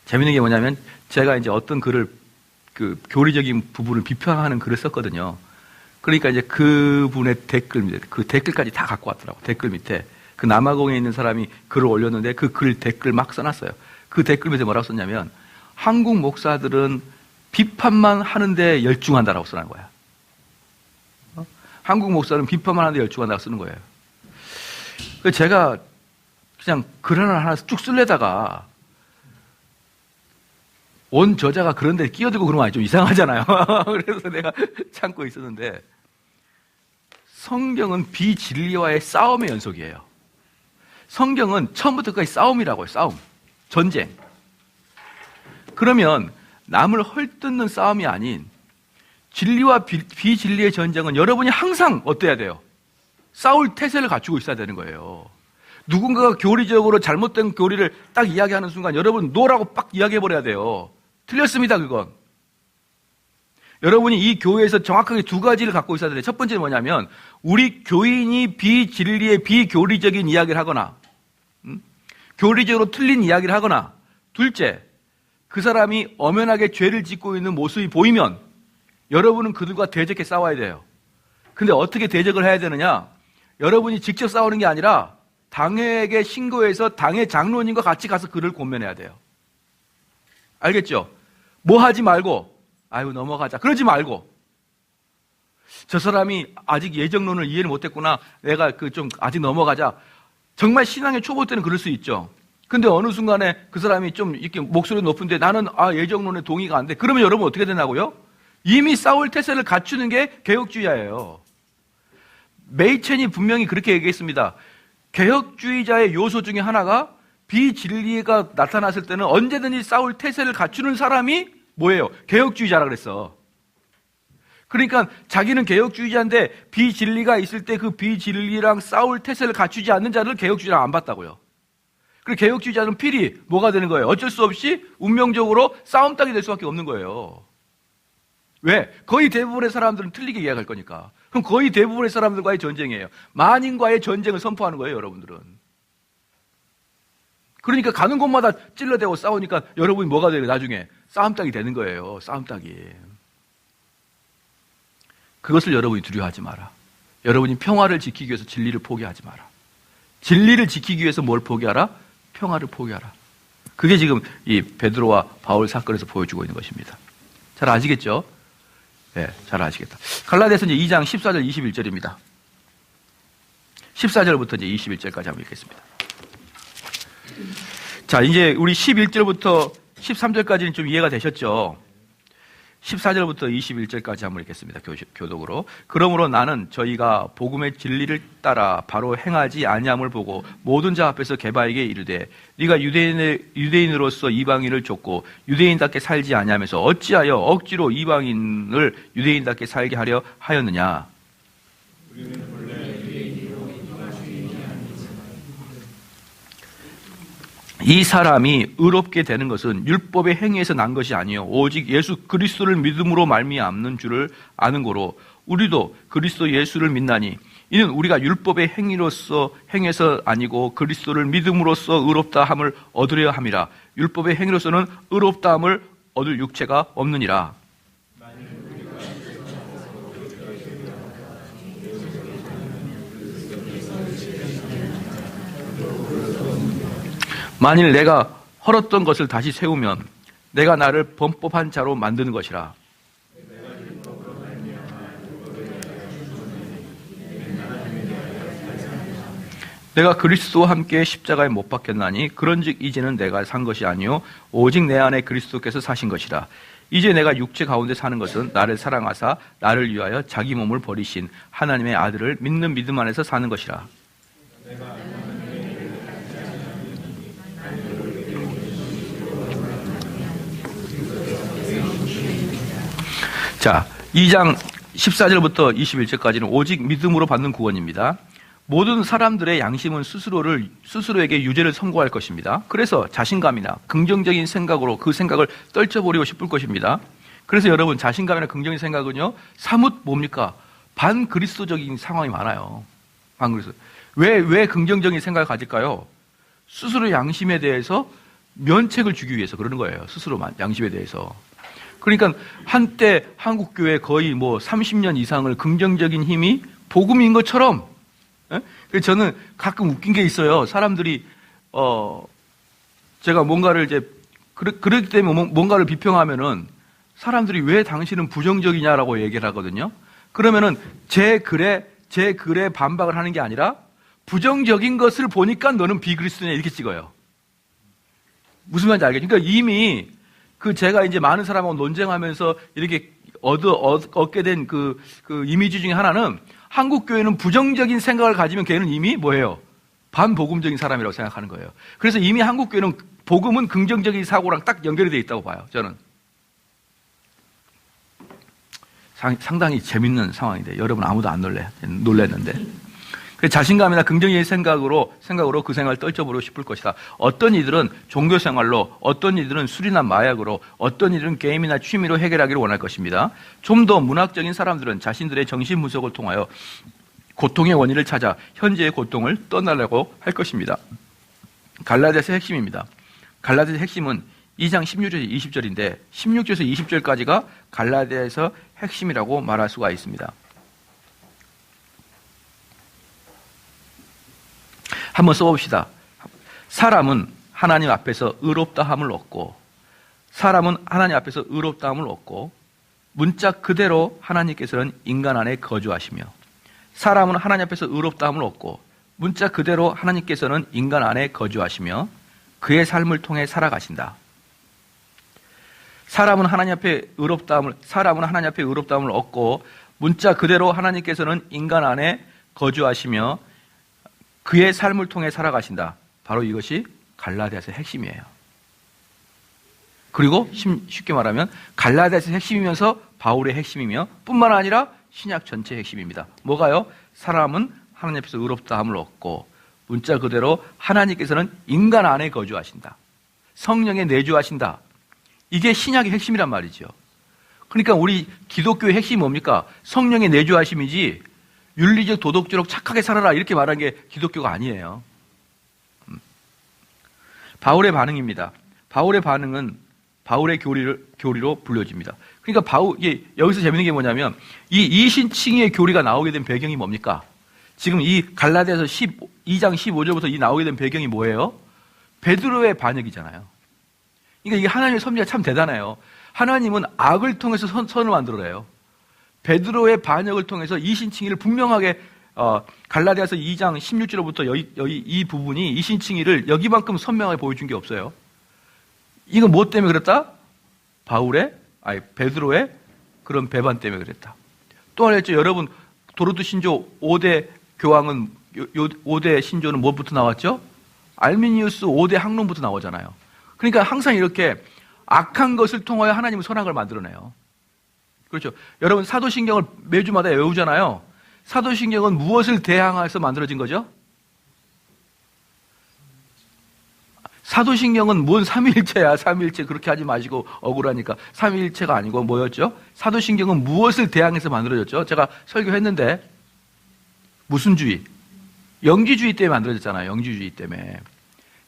재밌는 게 뭐냐면 제가 이제 어떤 글을 그 교리적인 부분을 비판하는 글을 썼거든요. 그러니까 이제 그분의 그 댓글까지 다 갖고 왔더라고. 댓글 밑에. 그 남아공에 있는 사람이 글을 올렸는데 그 글 댓글 막 써놨어요. 그 댓글 밑에 뭐라고 썼냐면 한국 목사들은 비판만 하는데 열중한다라고 써놓은 거야. 한국 목사는 비판만 하는데 열중한다고 쓰는 거예요. 그래서 제가 그냥 글 하나 쭉 쓰려다가 온 저자가 그런 데 끼어들고 그러면 아니 좀 이상하잖아요. 그래서 내가 참고 있었는데 성경은 비진리와의 싸움의 연속이에요. 성경은 처음부터 끝까지 싸움이라고요. 싸움. 전쟁. 그러면 남을 헐뜯는 싸움이 아닌 진리와 비진리의 전쟁은 여러분이 항상 어때야 돼요? 싸울 태세를 갖추고 있어야 되는 거예요. 누군가가 교리적으로 잘못된 교리를 딱 이야기하는 순간 여러분 노라고 빡 이야기해버려야 돼요. 틀렸습니다, 그건. 여러분이 이 교회에서 정확하게 두 가지를 갖고 있어야 돼요. 첫 번째는 뭐냐면 우리 교인이 비진리의 비교리적인 이야기를 하거나 교리적으로 틀린 이야기를 하거나 둘째, 그 사람이 엄연하게 죄를 짓고 있는 모습이 보이면 여러분은 그들과 대적해 싸워야 돼요. 근데 어떻게 대적을 해야 되느냐? 여러분이 직접 싸우는 게 아니라 당회에게 신고해서 당회 장로님과 같이 가서 그를 권면해야 돼요. 알겠죠? 뭐 하지 말고, 아유, 넘어가자. 그러지 말고. 저 사람이 아직 예정론을 이해를 못했구나. 내가 좀 아직 넘어가자. 정말 신앙의 초보 때는 그럴 수 있죠. 근데 어느 순간에 그 사람이 좀 이렇게 목소리 높은데 나는 예정론에 동의가 안 돼. 그러면 여러분 어떻게 되냐고요? 이미 싸울 태세를 갖추는 게 개혁주의자예요. 메이첸이 분명히 그렇게 얘기했습니다. 개혁주의자의 요소 중에 하나가 비진리가 나타났을 때는 언제든지 싸울 태세를 갖추는 사람이 뭐예요? 개혁주의자라 그랬어. 그러니까 자기는 개혁주의자인데 비진리가 있을 때 그 비진리랑 싸울 태세를 갖추지 않는 자를 개혁주의자랑 안 봤다고요. 그리고 개혁주의자는 필히 뭐가 되는 거예요? 어쩔 수 없이 운명적으로 싸움닭이 될 수밖에 없는 거예요. 왜? 거의 대부분의 사람들은 틀리게 이해할 거니까. 그럼 거의 대부분의 사람들과의 전쟁이에요. 만인과의 전쟁을 선포하는 거예요, 여러분들은. 그러니까 가는 곳마다 찔러대고 싸우니까 여러분이 뭐가 돼요? 나중에 싸움닭이 되는 거예요. 싸움닭이. 그것을 여러분이 두려워하지 마라. 여러분이 평화를 지키기 위해서 진리를 포기하지 마라. 진리를 지키기 위해서 뭘 포기하라? 평화를 포기하라. 그게 지금 이 베드로와 바울 사건에서 보여주고 있는 것입니다. 잘 아시겠죠? 네, 잘 아시겠다. 갈라디아서 이제 2장 14절 21절입니다. 14절부터 이제 21절까지 한번 읽겠습니다. 자, 이제 우리 11절부터 13절까지는 좀 이해가 되셨죠? 14절부터 21절까지 한번 읽겠습니다. 교독으로. 그러므로 나는 저희가 복음의 진리를 따라 바로 행하지 아니함을 보고 모든 자 앞에서 게바에게 이르되 네가 유대인으로서 이방인을 쫓고 유대인답게 살지 아니하면서 어찌하여 억지로 이방인을 유대인답게 살게 하려 하였느냐. 이 사람이 의롭게 되는 것은 율법의 행위에서 난 것이 아니요 오직 예수 그리스도를 믿음으로 말미암는 줄을 아는 고로 우리도 그리스도 예수를 믿나니 이는 우리가 율법의 행해서 아니고 그리스도를 믿음으로써 의롭다 함을 얻으려 함이라. 율법의 행위로서는 의롭다 함을 얻을 육체가 없느니라. 만일 내가 헐었던 것을 다시 세우면 내가 나를 범법한 자로 만드는 것이라. 내가 그리스도와 함께 십자가에 못 박혔나니 그런즉 이제는 내가 산 것이 아니요 오직 내 안에 그리스도께서 사신 것이라. 이제 내가 육체 가운데 사는 것은 나를 사랑하사 나를 위하여 자기 몸을 버리신 하나님의 아들을 믿는 믿음 안에서 사는 것이라. 자, 2장 14절부터 21절까지는 오직 믿음으로 받는 구원입니다. 모든 사람들의 양심은 스스로에게 유죄를 선고할 것입니다. 그래서 자신감이나 긍정적인 생각으로 그 생각을 떨쳐버리고 싶을 것입니다. 그래서 여러분 자신감이나 긍정적인 생각은요 사뭇 뭡니까? 반그리스도적인 상황이 많아요. 반그리스도. 왜 긍정적인 생각을 가질까요? 스스로의 양심에 대해서 면책을 주기 위해서 그러는 거예요. 스스로만 양심에 대해서. 그러니까 한때 한국교회 거의 30년 이상을 긍정적인 힘이 복음인 것처럼. 그래서 저는 가끔 웃긴 게 있어요. 사람들이 제가 뭔가를 이제 그렇기 때문에 뭔가를 비평하면은 사람들이 왜 당신은 부정적이냐라고 얘기를 하거든요. 그러면은 제 글에 반박을 하는 게 아니라 부정적인 것을 보니까 너는 비그리스도냐 이렇게 찍어요. 무슨 말인지 알겠죠? 그러니까 이미 제가 이제 많은 사람하고 논쟁하면서 이렇게 얻게 된 그 이미지 중에 하나는 한국 교회는 부정적인 생각을 가지면 걔는 이미 뭐예요? 반복음적인 사람이라고 생각하는 거예요. 그래서 이미 한국 교회는 복음은 긍정적인 사고랑 딱 연결이 되어 있다고 봐요. 저는 상당히 재밌는 상황인데 여러분 아무도 안 놀랬는데. 자신감이나 긍정적인 생각으로 그 생각을 떨쳐버리고 싶을 것이다. 어떤 이들은 종교 생활로, 어떤 이들은 술이나 마약으로, 어떤 이들은 게임이나 취미로 해결하기를 원할 것입니다. 좀 더 문학적인 사람들은 자신들의 정신 분석을 통하여 고통의 원인을 찾아 현재의 고통을 떠나려고 할 것입니다. 갈라디아서의 핵심입니다. 갈라디아서의 핵심은 2장 16절에서 20절인데 16절에서 20절까지가 갈라디아에서 핵심이라고 말할 수가 있습니다. 한번 써봅시다. 사람은 하나님 앞에서 의롭다함을 얻고, 사람은 하나님 앞에서 의롭다함을 얻고, 문자 그대로 하나님께서는 인간 안에 거주하시며, 사람은 하나님 앞에서 의롭다함을 얻고, 문자 그대로 하나님께서는 인간 안에 거주하시며 그의 삶을 통해 살아가신다. 사람은 하나님 앞에 의롭다함을 얻고, 문자 그대로 하나님께서는 인간 안에 거주하시며 그의 삶을 통해 살아가신다. 바로 이것이 갈라디아서의 핵심이에요. 그리고 쉽게 말하면 갈라디아서의 핵심이면서 바울의 핵심이며 뿐만 아니라 신약 전체의 핵심입니다. 뭐가요? 사람은 하나님 앞에서 의롭다함을 얻고, 문자 그대로 하나님께서는 인간 안에 거주하신다. 성령에 내주하신다. 이게 신약의 핵심이란 말이죠. 그러니까 우리 기독교의 핵심이 뭡니까? 성령의 내주하심이지 윤리적 도덕적으로 착하게 살아라 이렇게 말한 게 기독교가 아니에요. 바울의 반응입니다. 바울의 반응은 바울의 교리로 불려집니다. 그러니까 여기서 재밌는 게 뭐냐면 이 이신칭의의 교리가 나오게 된 배경이 뭡니까? 지금 이 갈라디아서 2장 15절부터 나오게 된 배경이 뭐예요? 베드로의 반역이잖아요. 그러니까 이게 하나님의 섭리가 참 대단해요. 하나님은 악을 통해서 선을 만들어내요. 베드로의 반역을 통해서 이신칭의를 분명하게 갈라디아서 2장 16절부터 이 부분이 이신칭의를 여기만큼 선명하게 보여준 게 없어요. 이건 뭐 때문에 그랬다? 베드로의 그런 배반 때문에 그랬다. 또 하나 있죠. 여러분, 도르트 신조 5대 교황은, 5대 신조는 뭐부터 나왔죠? 알미니우스 5대 학론부터 나오잖아요. 그러니까 항상 이렇게 악한 것을 통하여 하나님은 선한 걸 만들어내요. 그렇죠. 여러분, 사도신경을 매주마다 외우잖아요. 사도신경은 무엇을 대항해서 만들어진 거죠? 사도신경은 뭔 삼위일체야. 삼위일체 그렇게 하지 마시고 억울하니까. 삼위일체가 아니고 뭐였죠? 사도신경은 무엇을 대항해서 만들어졌죠? 제가 설교했는데 무슨 주의? 영지주의 때문에 만들어졌잖아요. 영지주의 때문에.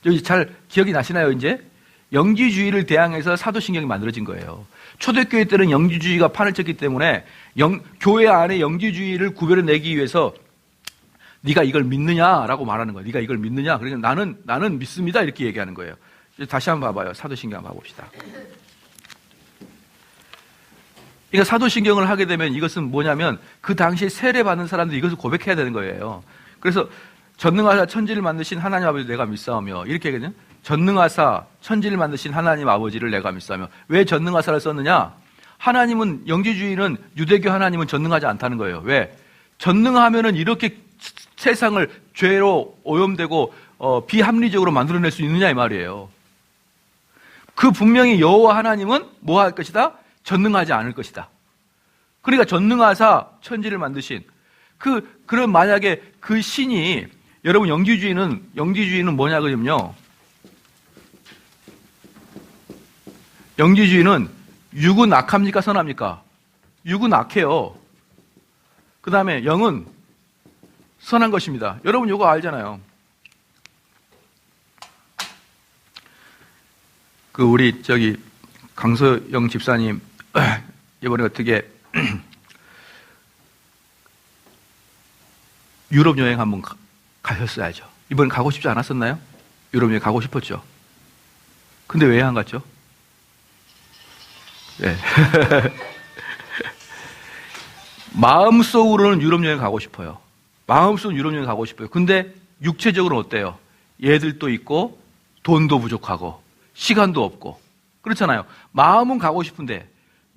여기 잘 기억이 나시나요? 이제 영지주의를 대항해서 사도신경이 만들어진 거예요. 초대교회 때는 영지주의가 판을 쳤기 때문에 교회 안에 영지주의를 구별해내기 위해서 네가 이걸 믿느냐라고 말하는 거예요. 네가 이걸 믿느냐? 그러니까 나는 믿습니다. 이렇게 얘기하는 거예요. 다시 한번 봐봐요. 사도신경 한번 봐봅시다. 그러니까 사도신경을 하게 되면 이것은 뭐냐면 그 당시에 세례받는 사람들이 이것을 고백해야 되는 거예요. 그래서 전능하사 천지를 만드신 하나님 아버지 내가 믿사오며 이렇게 얘기하거든요. 전능하사 천지를 만드신 하나님 아버지를 내가 믿사오며. 왜 전능하사를 썼느냐? 하나님은, 영지주의는, 유대교 하나님은 전능하지 않다는 거예요. 왜? 전능하면은 이렇게 세상을 죄로 오염되고 비합리적으로 만들어낼 수 있느냐 이 말이에요. 그 분명히 여호와 하나님은 뭐 할 것이다? 전능하지 않을 것이다. 그러니까 전능하사 천지를 만드신 그런 만약에 그 신이, 여러분 영지주의는 뭐냐거든요. 영지주의는 육은 악합니까 선합니까? 육은 악해요. 그 다음에 영은 선한 것입니다. 여러분 이거 알잖아요. 우리 강소영 집사님 이번에 어떻게 유럽 여행 한번 가셨어야죠. 이번에 가고 싶지 않았었나요? 유럽 여행 가고 싶었죠. 근데 왜 안 갔죠? 네. 마음속으로는 유럽 여행 가고 싶어요. 마음속으로 유럽 여행 가고 싶어요. 근데 육체적으로는 어때요? 얘들도 있고 돈도 부족하고 시간도 없고 그렇잖아요. 마음은 가고 싶은데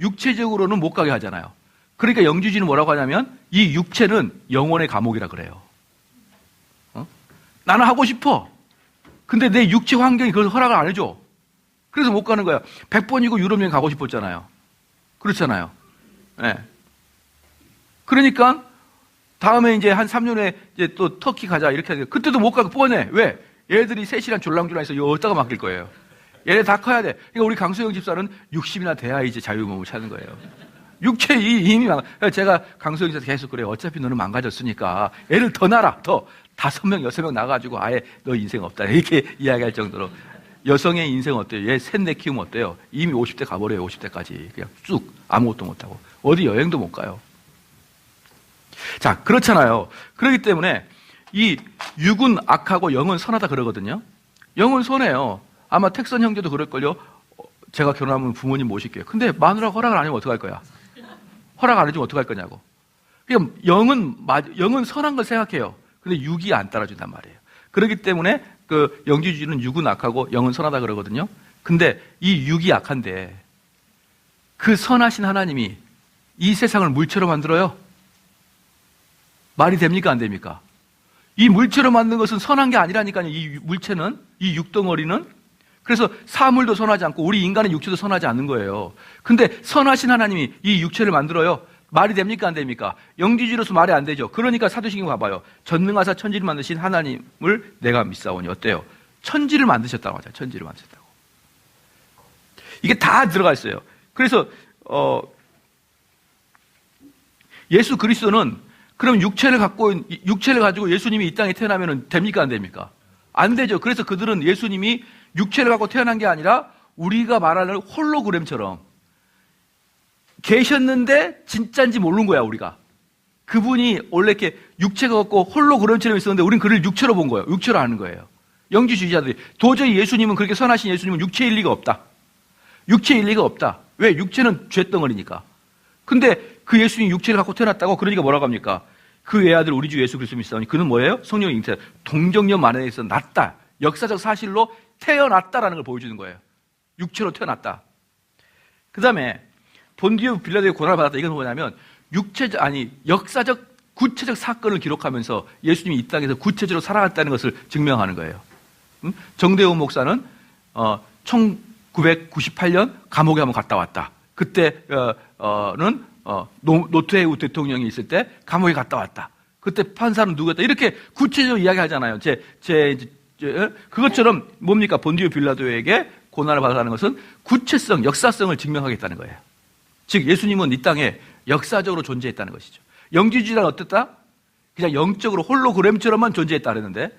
육체적으로는 못 가게 하잖아요. 그러니까 영지주의는 뭐라고 하냐면 이 육체는 영혼의 감옥이라 그래요. 나는 하고 싶어. 근데 내 육체 환경이 그걸 허락을 안 해줘. 그래서 못 가는 거야. 100번이고 유럽 여행 가고 싶었잖아요. 그렇잖아요. 네. 그러니까 다음에 이제 한 3년 후에 이제 또 터키 가자 이렇게 하는데 그때도 못 가고 뻔해. 왜? 얘들이 셋이랑 졸랑졸랑해서 여기다가 맡길 거예요. 얘네 다 커야 돼. 그러니까 우리 강수영 집사는 60이나 돼야 이제 자유몸을 찾는 거예요. 육체 이미 제가 강수영 집사 계속 그래요. 어차피 너는 망가졌으니까 애를 더 낳아라. 더 5명, 6명 낳아가지고 아예 너 인생 없다. 이렇게 이야기할 정도로. 여성의 인생 어때요? 얘 셋 키우면 어때요? 이미 50대 가버려요. 50대까지. 그냥 쭉 아무것도 못하고. 어디 여행도 못 가요. 자, 그렇잖아요. 그렇기 때문에 이 육은 악하고 영은 선하다 그러거든요. 영은 선해요. 아마 택선 형제도 그럴걸요. 제가 결혼하면 부모님 모실게요. 근데 마누라가 허락을 안 하면 어떡할 거야? 허락 안 해주면 어떡할 거냐고. 그러니까 영은 선한 걸 생각해요. 근데 육이 안 따라준단 말이에요. 그렇기 때문에 그 영지주의는 육은 악하고 영은 선하다 그러거든요. 근데 이 육이 악한데 그 선하신 하나님이 이 세상을 물체로 만들어요? 말이 됩니까? 안 됩니까? 이 물체로 만든 것은 선한 게 아니라니까요. 이 물체는, 이 육덩어리는. 그래서 사물도 선하지 않고 우리 인간의 육체도 선하지 않는 거예요. 근데 선하신 하나님이 이 육체를 만들어요? 말이 됩니까? 안 됩니까? 영지주의로서 말이 안 되죠. 그러니까 사도신경 봐봐요. 전능하사 천지를 만드신 하나님을 내가 믿사오니 어때요? 천지를 만드셨다고 하죠. 천지를 만드셨다고. 이게 다 들어가 있어요. 그래서 예수 그리스도는 그럼 육체를 가지고 예수님이 이 땅에 태어나면 됩니까? 안 됩니까? 안 되죠. 그래서 그들은 예수님이 육체를 갖고 태어난 게 아니라 우리가 말하는 홀로그램처럼 계셨는데 진짜인지 모르는 거야, 우리가. 그분이 원래 이렇게 육체가 없고 홀로그램처럼 있었는데 우린 그를 육체로 본 거예요. 육체로 아는 거예요. 영지주의자들이. 도저히 예수님은, 그렇게 선하신 예수님은 육체일 리가 없다. 육체일 리가 없다. 왜? 육체는 죄덩어리니까. 근데 그 예수님이 육체를 갖고 태어났다고. 그러니까 뭐라고 합니까? 그 외아들 우리 주 예수 그리스도 믿사오니 그는 뭐예요? 성령의 잉태, 동정녀 만에서 났다. 역사적 사실로 태어났다라는 걸 보여주는 거예요. 육체로 태어났다. 그 다음에 본디오 빌라도의 고난을 받았다. 이건 뭐냐면 역사적 구체적 사건을 기록하면서 예수님이 이 땅에서 구체적으로 살아갔다는 것을 증명하는 거예요. 정대훈 목사는 1998년 감옥에 한번 갔다 왔다. 그때는 노태우 대통령이 있을 때 감옥에 갔다 왔다. 그때 판사는 누구였다. 이렇게 구체적으로 이야기하잖아요. 그것처럼 뭡니까? 본디오 빌라도에게 고난을 받았다는 것은 구체성, 역사성을 증명하겠다는 거예요. 즉 예수님은 이 땅에 역사적으로 존재했다는 것이죠. 영지주의란 어땠다? 그냥 영적으로 홀로그램처럼만 존재했다 그랬는데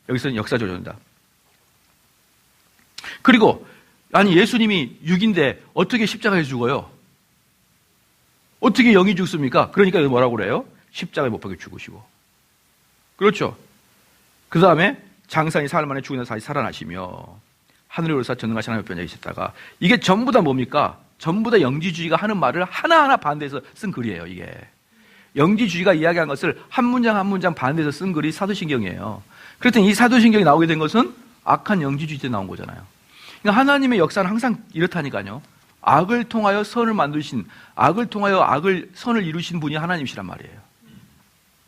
여기서는 역사적으로 존재한다. 그리고 아니 예수님이 육인데 어떻게 십자가에 죽어요? 어떻게 영이 죽습니까? 그러니까 뭐라고 그래요? 십자가에 못 박혀 죽으시고. 그렇죠. 그 다음에 장사니 사흘 만에 죽은 다시 살아나시며 하늘에 오르사 전능하신 하나님 옆에 계셨다가. 이게 전부 다 뭡니까? 전부 다 영지주의가 하는 말을 하나하나 반대해서 쓴 글이에요. 이게 영지주의가 이야기한 것을 한 문장 한 문장 반대해서 쓴 글이 사도신경이에요. 그랬더니 이 사도신경이 나오게 된 것은 악한 영지주의 때 나온 거잖아요. 그러니까 하나님의 역사는 항상 이렇다니까요. 악을 통하여 선을 만드신, 악을 통하여 선을 이루신 분이 하나님이시란 말이에요.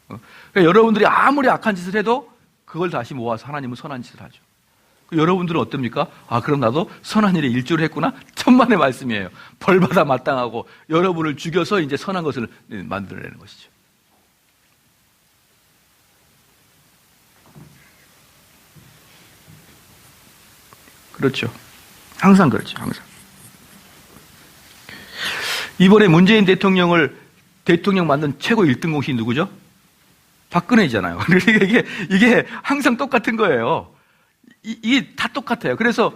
그러니까 여러분들이 아무리 악한 짓을 해도 그걸 다시 모아서 하나님은 선한 짓을 하죠. 여러분들은 어떻습니까? 그럼 나도 선한 일에 일조를 했구나? 천만의 말씀이에요. 벌받아 마땅하고 여러분을 죽여서 이제 선한 것을 만들어내는 것이죠. 그렇죠. 항상 그렇죠. 항상. 이번에 문재인 대통령 만든 최고 1등 공신이 누구죠? 박근혜잖아요. 이게 항상 똑같은 거예요. 이게 다 똑같아요. 그래서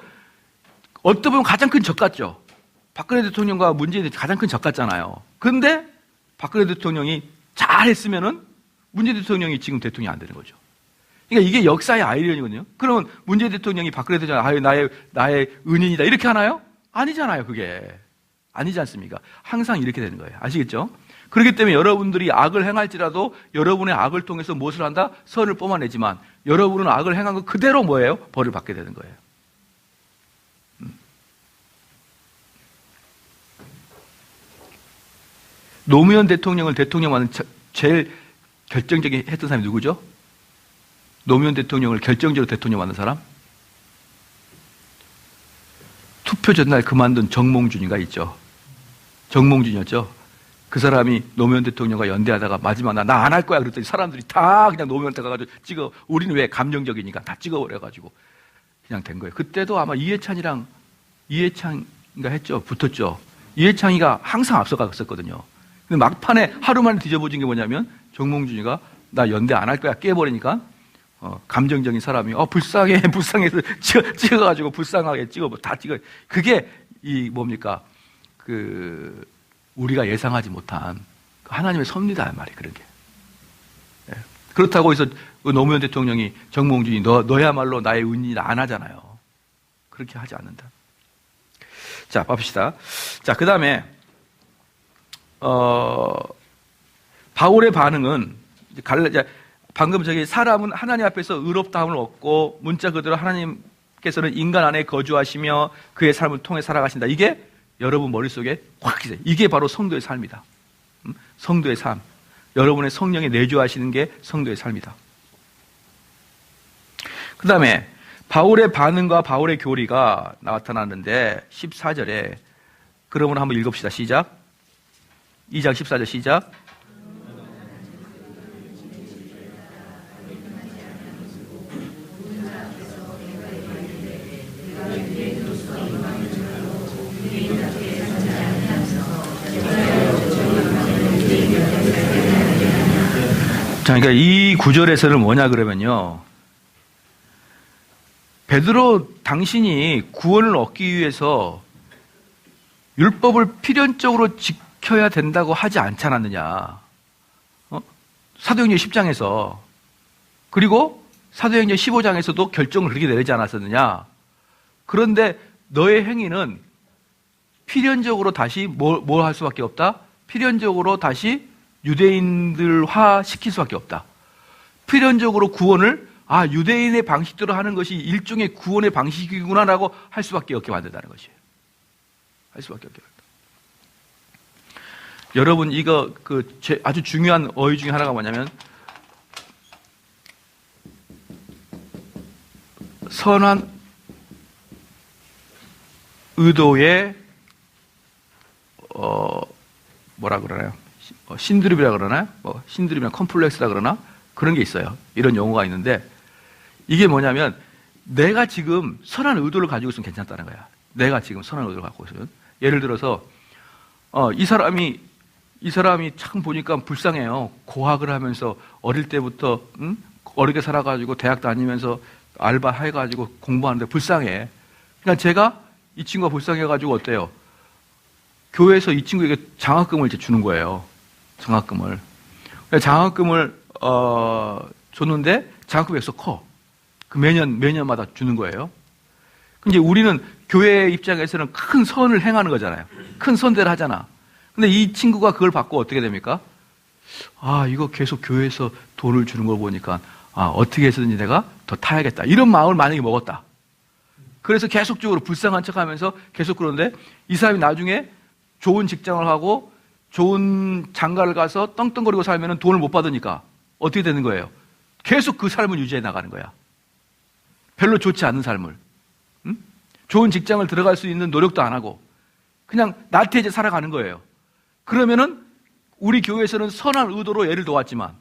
어떻게 보면 가장 큰 적 같죠. 박근혜 대통령과 문재인 대통령이 가장 큰 적 같잖아요. 그런데 박근혜 대통령이 잘했으면은 문재인 대통령이 지금 대통령이 안 되는 거죠. 그러니까 이게 역사의 아이러니거든요. 그러면 문재인 대통령이 박근혜 대통령 나의 은인이다 이렇게 하나요? 아니잖아요. 그게 아니지 않습니까? 항상 이렇게 되는 거예요. 아시겠죠? 그렇기 때문에 여러분들이 악을 행할지라도 여러분의 악을 통해서 무엇을 한다? 선을 뿜어내지만 여러분은 악을 행한 것 그대로 뭐예요? 벌을 받게 되는 거예요. 노무현 대통령을 대통령 만든 제일 결정적인 했던 사람이 누구죠? 노무현 대통령을 결정적으로 대통령 만든 사람? 투표 전날 그만둔 정몽준이가 있죠. 정몽준이었죠. 그 사람이 노무현 대통령과 연대하다가 마지막 나 안 할 거야 그랬더니 사람들이 다 그냥 노무현한테 가가지고 찍어. 우리는 왜 감정적이니까 다 찍어버려가지고 그냥 된 거예요. 그때도 아마 이해찬인가 했죠. 붙었죠. 이해창이가 항상 앞서갔었거든요. 근데 막판에 하루 만에 뒤져보진 게 뭐냐면 정몽준이가 나 연대 안 할 거야 깨버리니까 감정적인 사람이 불쌍해서 찍어가지고 불쌍하게 다 찍어. 그게 뭡니까? 우리가 예상하지 못한 하나님의 섭리다 말이 그런 게. 네. 그렇다고 해서 노무현 대통령이 정몽준이 너야말로 나의 은인이다 안 하잖아요. 그렇게 하지 않는다. 자, 봅시다. 자, 그 다음에 바울의 반응은 방금 저기 사람은 하나님 앞에서 의롭다함을 얻고 문자 그대로 하나님께서는 인간 안에 거주하시며 그의 삶을 통해 살아가신다. 이게 여러분 머릿속에 확 기세요. 이게 바로 성도의 삶이다. 성도의 삶. 여러분의 성령에 내주하시는 게 성도의 삶이다. 그 다음에 바울의 반응과 바울의 교리가 나타나는데 14절에 그러므로 한번 읽읍시다. 시작. 2장 14절 시작. 자, 그러니까 이 구절에서는 뭐냐 그러면요. 베드로 당신이 구원을 얻기 위해서 율법을 필연적으로 지켜야 된다고 하지 않지 않았느냐. 사도행전 10장에서 그리고 사도행전 15장에서도 결정을 그렇게 내리지 않았었느냐. 그런데 너의 행위는 필연적으로 다시 뭘 할 수밖에 없다? 필연적으로 다시 유대인들화 시킬 수밖에 없다. 필연적으로 구원을 유대인의 방식대로 하는 것이 일종의 구원의 방식이구나라고 할 수밖에 없게 만든다는 것이에요. 할 수밖에 없게 만든다. 여러분 이거 아주 중요한 어휘 중에 하나가 뭐냐면 선한 의도의 뭐라 그러나요? 신드립이라 그러나요? 신드립이나 컴플렉스라 그러나? 그런 게 있어요. 이런 용어가 있는데 이게 뭐냐면 내가 지금 선한 의도를 가지고 있으면 괜찮다는 거야. 내가 지금 선한 의도를 갖고 있으면. 예를 들어서 이 사람이 참 보니까 불쌍해요. 고학을 하면서 어릴 때부터 어렵게 살아가지고 대학 다니면서 알바 해가지고 공부하는데 불쌍해. 그러니까 제가 이 친구가 불쌍해가지고 어때요? 교회에서 이 친구에게 장학금을 주는 거예요. 장학금을 줬는데 장학금이 계속 커. 매년마다 주는 거예요. 근데 우리는 교회 입장에서는 큰 선을 행하는 거잖아요. 큰 선대를 하잖아. 근데 이 친구가 그걸 받고 어떻게 됩니까? 이거 계속 교회에서 돈을 주는 걸 보니까 어떻게 해서든지 내가 더 타야겠다. 이런 마음을 만약에 먹었다. 그래서 계속적으로 불쌍한 척 하면서 계속 그러는데 이 사람이 나중에 좋은 직장을 하고 좋은 장가를 가서 떵떵거리고 살면 돈을 못 받으니까 어떻게 되는 거예요? 계속 그 삶을 유지해 나가는 거야. 별로 좋지 않은 삶을. 좋은 직장을 들어갈 수 있는 노력도 안 하고 그냥 나태해져 살아가는 거예요. 그러면은 우리 교회에서는 선한 의도로 얘를 도왔지만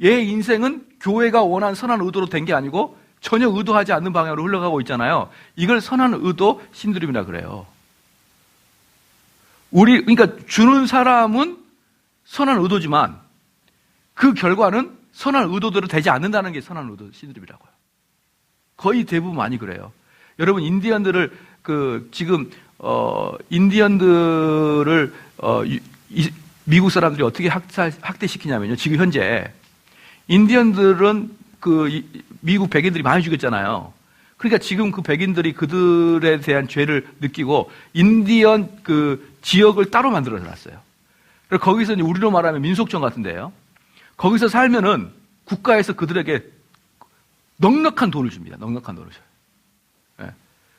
얘 인생은 교회가 원한 선한 의도로 된 게 아니고 전혀 의도하지 않는 방향으로 흘러가고 있잖아요. 이걸 선한 의도 신드림이라 그래요. 그러니까 주는 사람은 선한 의도지만 그 결과는 선한 의도대로 되지 않는다는 게 선한 의도 신드림이라고요. 거의 대부분 많이 그래요. 여러분 인디언들을 인디언들을 미국 사람들이 어떻게 학대시키냐면요. 지금 현재 인디언들은 미국 백인들이 많이 죽였잖아요. 그러니까 지금 그 백인들이 그들에 대한 죄를 느끼고 인디언 지역을 따로 만들어 놨어요. 그래서 거기서 이제 우리로 말하면 민속촌 같은데요. 거기서 살면은 국가에서 그들에게 넉넉한 돈을 줍니다. 넉넉한 돈을 줘요. 네.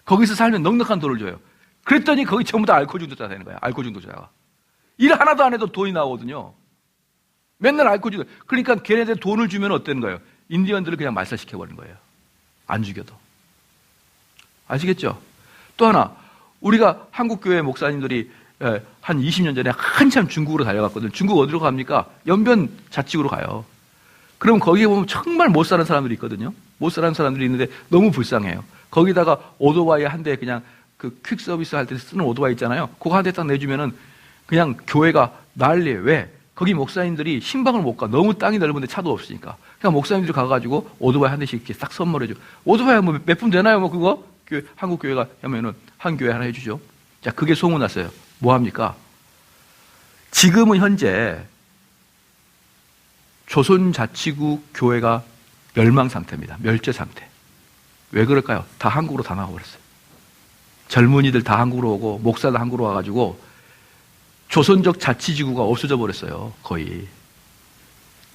거기서 살면 넉넉한 돈을 줘요. 그랬더니 거기 전부 다 알코올 중독자가 되는 거야. 알코올 중독자가. 일 하나도 안 해도 돈이 나오거든요. 맨날 알코올 중독. 그러니까 걔네들 돈을 주면 어때는 거예요? 인디언들을 그냥 말살시켜버리는 거예요. 안 죽여도. 아시겠죠? 또 하나, 우리가 한국교회 목사님들이 한 20년 전에 한참 중국으로 달려갔거든요. 중국 어디로 갑니까? 연변 자치구로 가요. 그럼 거기에 보면 정말 못 사는 사람들이 있거든요. 못 사는 사람들이 있는데 너무 불쌍해요. 거기다가 오토바이 한 대 그냥 퀵 서비스 할 때 쓰는 오토바이 있잖아요. 그거 한 대 딱 내주면은 그냥 교회가 난리예요. 왜? 거기 목사님들이 신방을 못 가. 너무 땅이 넓은데 차도 없으니까. 그냥 목사님들이 가가지고 오토바이 한 대씩 이렇게 딱 선물해줘. 오토바이 뭐 몇 푼 되나요? 뭐 그거? 한국 교회가 하면은 한 교회 하나 해주죠. 자, 그게 소문났어요. 뭐 합니까? 지금은 현재 조선자치구 교회가 멸망 상태입니다. 멸제 상태. 왜 그럴까요? 다 한국으로 다 나와버렸어요. 젊은이들 다 한국으로 오고 목사도 한국으로 와가지고 조선적 자치지구가 없어져 버렸어요. 거의.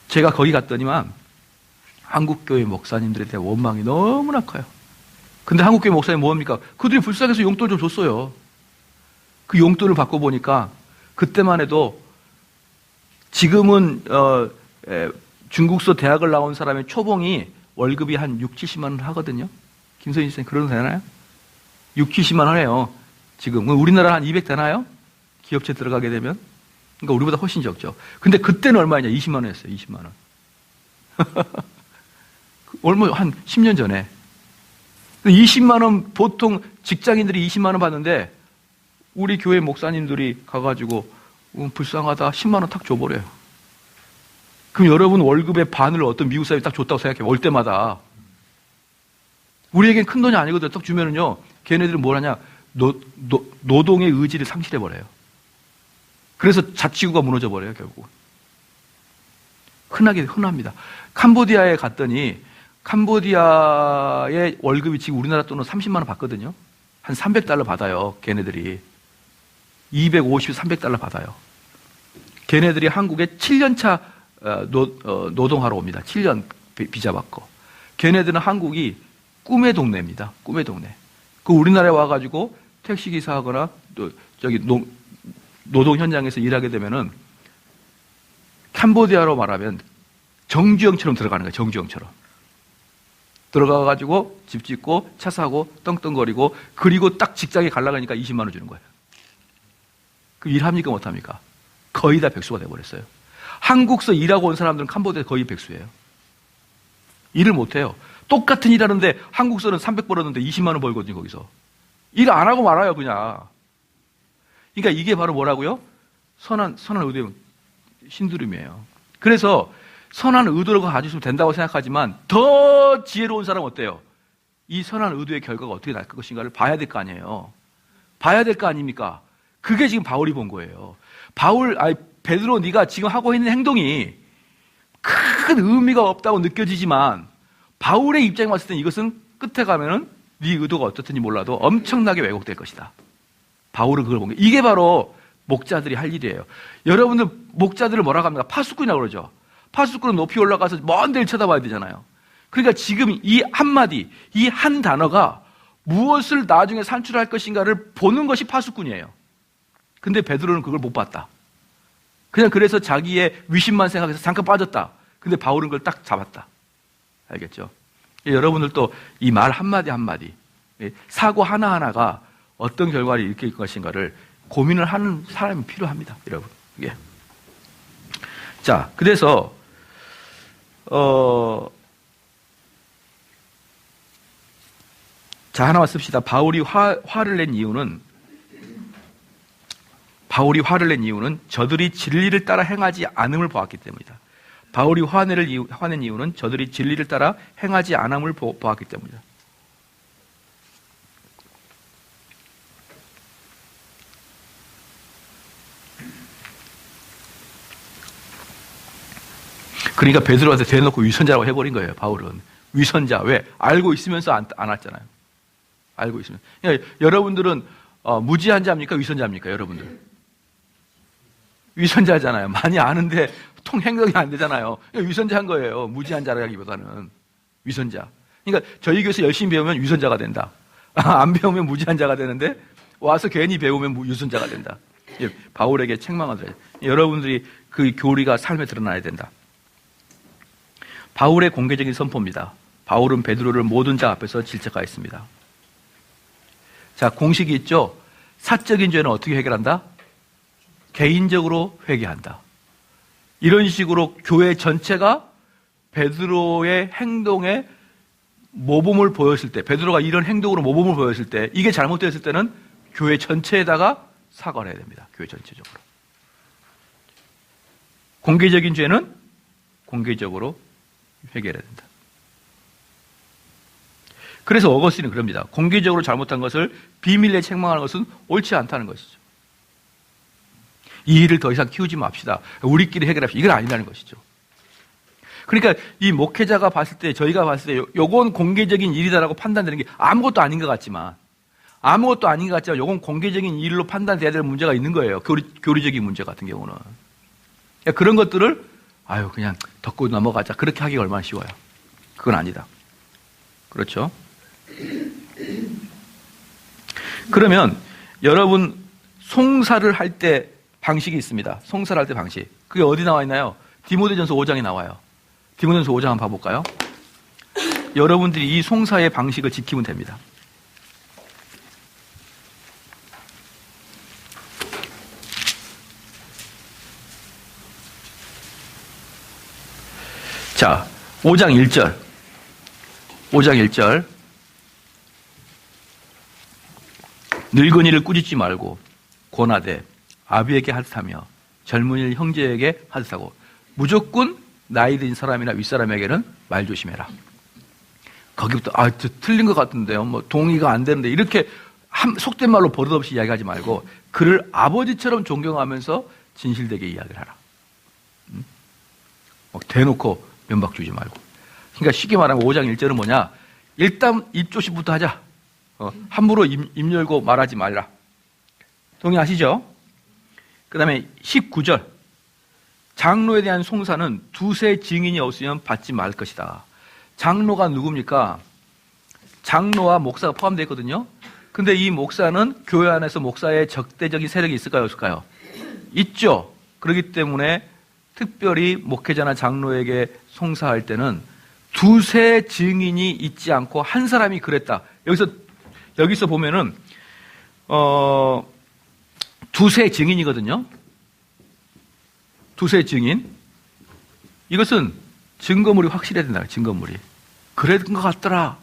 제가 거기 갔더니만 한국교회 목사님들에 대한 원망이 너무나 커요. 근데 한국교회 목사님 뭐합니까? 그들이 불쌍해서 용돈 좀 줬어요. 그 용돈을 받고 보니까 그때만 해도 지금은 중국서 대학을 나온 사람의 초봉이 월급이 한 6, 70만 원 하거든요. 김선희 선생님 그런 거 되나요? 6, 70만 원 해요. 지금 우리나라 한 200 되나요? 기업체 들어가게 되면? 그러니까 우리보다 훨씬 적죠. 근데 그때는 얼마냐? 20만 원이었어요. 20만 원. 얼마 한 10년 전에 20만 원 보통 직장인들이 20만 원 받는데 우리 교회 목사님들이 가가지고 불쌍하다 10만 원 탁 줘버려요. 그럼 여러분 월급의 반을 어떤 미국 사람이 딱 줬다고 생각해요. 올 때마다. 우리에겐 큰 돈이 아니거든요. 딱 주면은요. 걔네들은 뭘 하냐. 노동의 의지를 상실해버려요. 그래서 자치구가 무너져버려요. 결국. 흔합니다. 캄보디아에 갔더니 캄보디아의 월급이 지금 우리나라 돈으로 30만 원 받거든요. 한 300달러 받아요. 걔네들이. 250, 300달러 받아요. 걔네들이 한국에 7년차 노동하러 옵니다. 7년 비자 받고. 걔네들은 한국이 꿈의 동네입니다. 꿈의 동네. 그 우리나라에 와가지고 택시기사 하거나 또 저기 노동 현장에서 일하게 되면은 캄보디아로 말하면 정주영처럼 들어가는 거예요. 정주영처럼. 들어가가지고 집 짓고 차 사고 떵떵거리고 그리고 딱 직장에 가려니까 20만 원 주는 거예요. 그 일합니까 못합니까? 거의 다 백수가 돼버렸어요. 한국서 일하고 온 사람들은 캄보디아 거의 백수예요. 일을 못해요. 똑같은 일 하는데 한국서는 300 벌었는데 20만 원 벌거든요. 거기서. 일 안 하고 말아요. 그냥. 그러니까 이게 바로 뭐라고요? 선한 의도의 신두름이에요. 그래서 선한 의도를 가지시면 된다고 생각하지만 더 지혜로운 사람은 어때요? 이 선한 의도의 결과가 어떻게 날 것인가를 봐야 될 거 아니에요. 봐야 될 거 아닙니까? 그게 지금 바울이 본 거예요. 베드로 네가 지금 하고 있는 행동이 큰 의미가 없다고 느껴지지만 바울의 입장에 봤을 때 이것은 끝에 가면은 네 의도가 어떻든지 몰라도 엄청나게 왜곡될 것이다. 바울은 그걸 본 거예요. 이게 바로 목자들이 할 일이에요. 여러분들 목자들을 뭐라고 합니까? 파수꾼이라고 그러죠. 파수꾼은 높이 올라가서 먼 데를 쳐다봐야 되잖아요. 그러니까 지금 이 한마디, 이 한 단어가 무엇을 나중에 산출할 것인가를 보는 것이 파수꾼이에요. 근데 베드로는 그걸 못 봤다. 그냥 그래서 자기의 위신만 생각해서 잠깐 빠졌다. 근데 바울은 그걸 딱 잡았다. 알겠죠? 여러분들도 이 말 한마디 한마디, 사고 하나하나가 어떤 결과를 일으킬 것인가를 고민을 하는 사람이 필요합니다. 여러분. 예. 자, 그래서 자, 하나만 씁시다. 바울이 화를 낸 이유는 저들이 진리를 따라 행하지 않음을 보았기 때문이다. 바울이 화낸 이유는 저들이 진리를 따라 행하지 않음을 보았기 때문이다. 그러니까 베드로한테 대놓고 위선자라고 해버린 거예요. 바울은. 위선자. 왜? 알고 있으면서 안 왔잖아요. 알고 있으면. 그러니까 여러분들은 무지한 자입니까? 위선자입니까? 여러분들. 위선자잖아요. 많이 아는데 행동이 안 되잖아요. 그러니까 위선자한 거예요. 무지한 자라기보다는. 위선자. 그러니까 저희 교회에서 열심히 배우면 위선자가 된다. 안 배우면 무지한 자가 되는데 와서 괜히 배우면 위선자가 된다. 바울에게 책망하더라. 여러분들이 그 교리가 삶에 드러나야 된다. 바울의 공개적인 선포입니다. 바울은 베드로를 모든 자 앞에서 질책하였습니다. 자, 공식이 있죠? 사적인 죄는 어떻게 해결한다? 개인적으로 회개한다. 이런 식으로 교회 전체가 베드로의 행동에 모범을 보였을 때, 베드로가 이런 행동으로 모범을 보였을 때, 이게 잘못되었을 때는 교회 전체에다가 사과를 해야 됩니다. 교회 전체적으로. 공개적인 죄는 공개적으로 회개해야 된다. 그래서 어거스틴은 그럽니다. 공개적으로 잘못한 것을 비밀리에 책망하는 것은 옳지 않다는 것이죠. 이 일을 더 이상 키우지 맙시다. 우리끼리 해결합시다. 이건 아니라는 것이죠. 그러니까 이 목회자가 봤을 때, 저희가 봤을 때 요건 공개적인 일이다라고 판단되는 게 아무것도 아닌 것 같지만 요건 공개적인 일로 판단돼야 될 문제가 있는 거예요. 교리적인 문제 같은 경우는. 그러니까 그런 것들을 그냥 덮고 넘어가자. 그렇게 하기가 얼마나 쉬워요. 그건 아니다. 그렇죠? 그러면 여러분 송사를 할 때 방식이 있습니다. 송사를 할 때 방식. 그게 어디 나와 있나요? 디모데전서 5장에 나와요. 디모데전서 5장 한번 봐볼까요? 여러분들이 이 송사의 방식을 지키면 됩니다. 자, 5장 1절. 5장 1절. 늙은이를 꾸짖지 말고 권하되 아비에게 하듯하며 젊은이를 형제에게 하듯하고 무조건 나이 든 사람이나 윗사람에게는 말 조심해라. 거기부터 저 틀린 것 같은데요. 뭐 동의가 안 되는데 이렇게 속된 말로 버릇없이 이야기하지 말고 그를 아버지처럼 존경하면서 진실되게 이야기를 하라. 대놓고 면박 주지 말고. 그러니까 쉽게 말하면 5장 1절은 뭐냐? 일단 입조심부터 하자. 함부로 입 열고 말하지 말라. 동의하시죠? 그 다음에 19절. 장로에 대한 송사는 두세 증인이 없으면 받지 말 것이다. 장로가 누굽니까? 장로와 목사가 포함되어 있거든요. 근데 이 목사는 교회 안에서 목사의 적대적인 세력이 있을까요? 없을까요? 있죠. 그렇기 때문에 특별히 목회자나 장로에게 송사할 때는 두세 증인이 있지 않고 한 사람이 그랬다. 여기서 보면은 두세 증인이거든요. 두세 증인. 이것은 증거물이 확실해야 된다. 증거물이. 그랬던 것 같더라.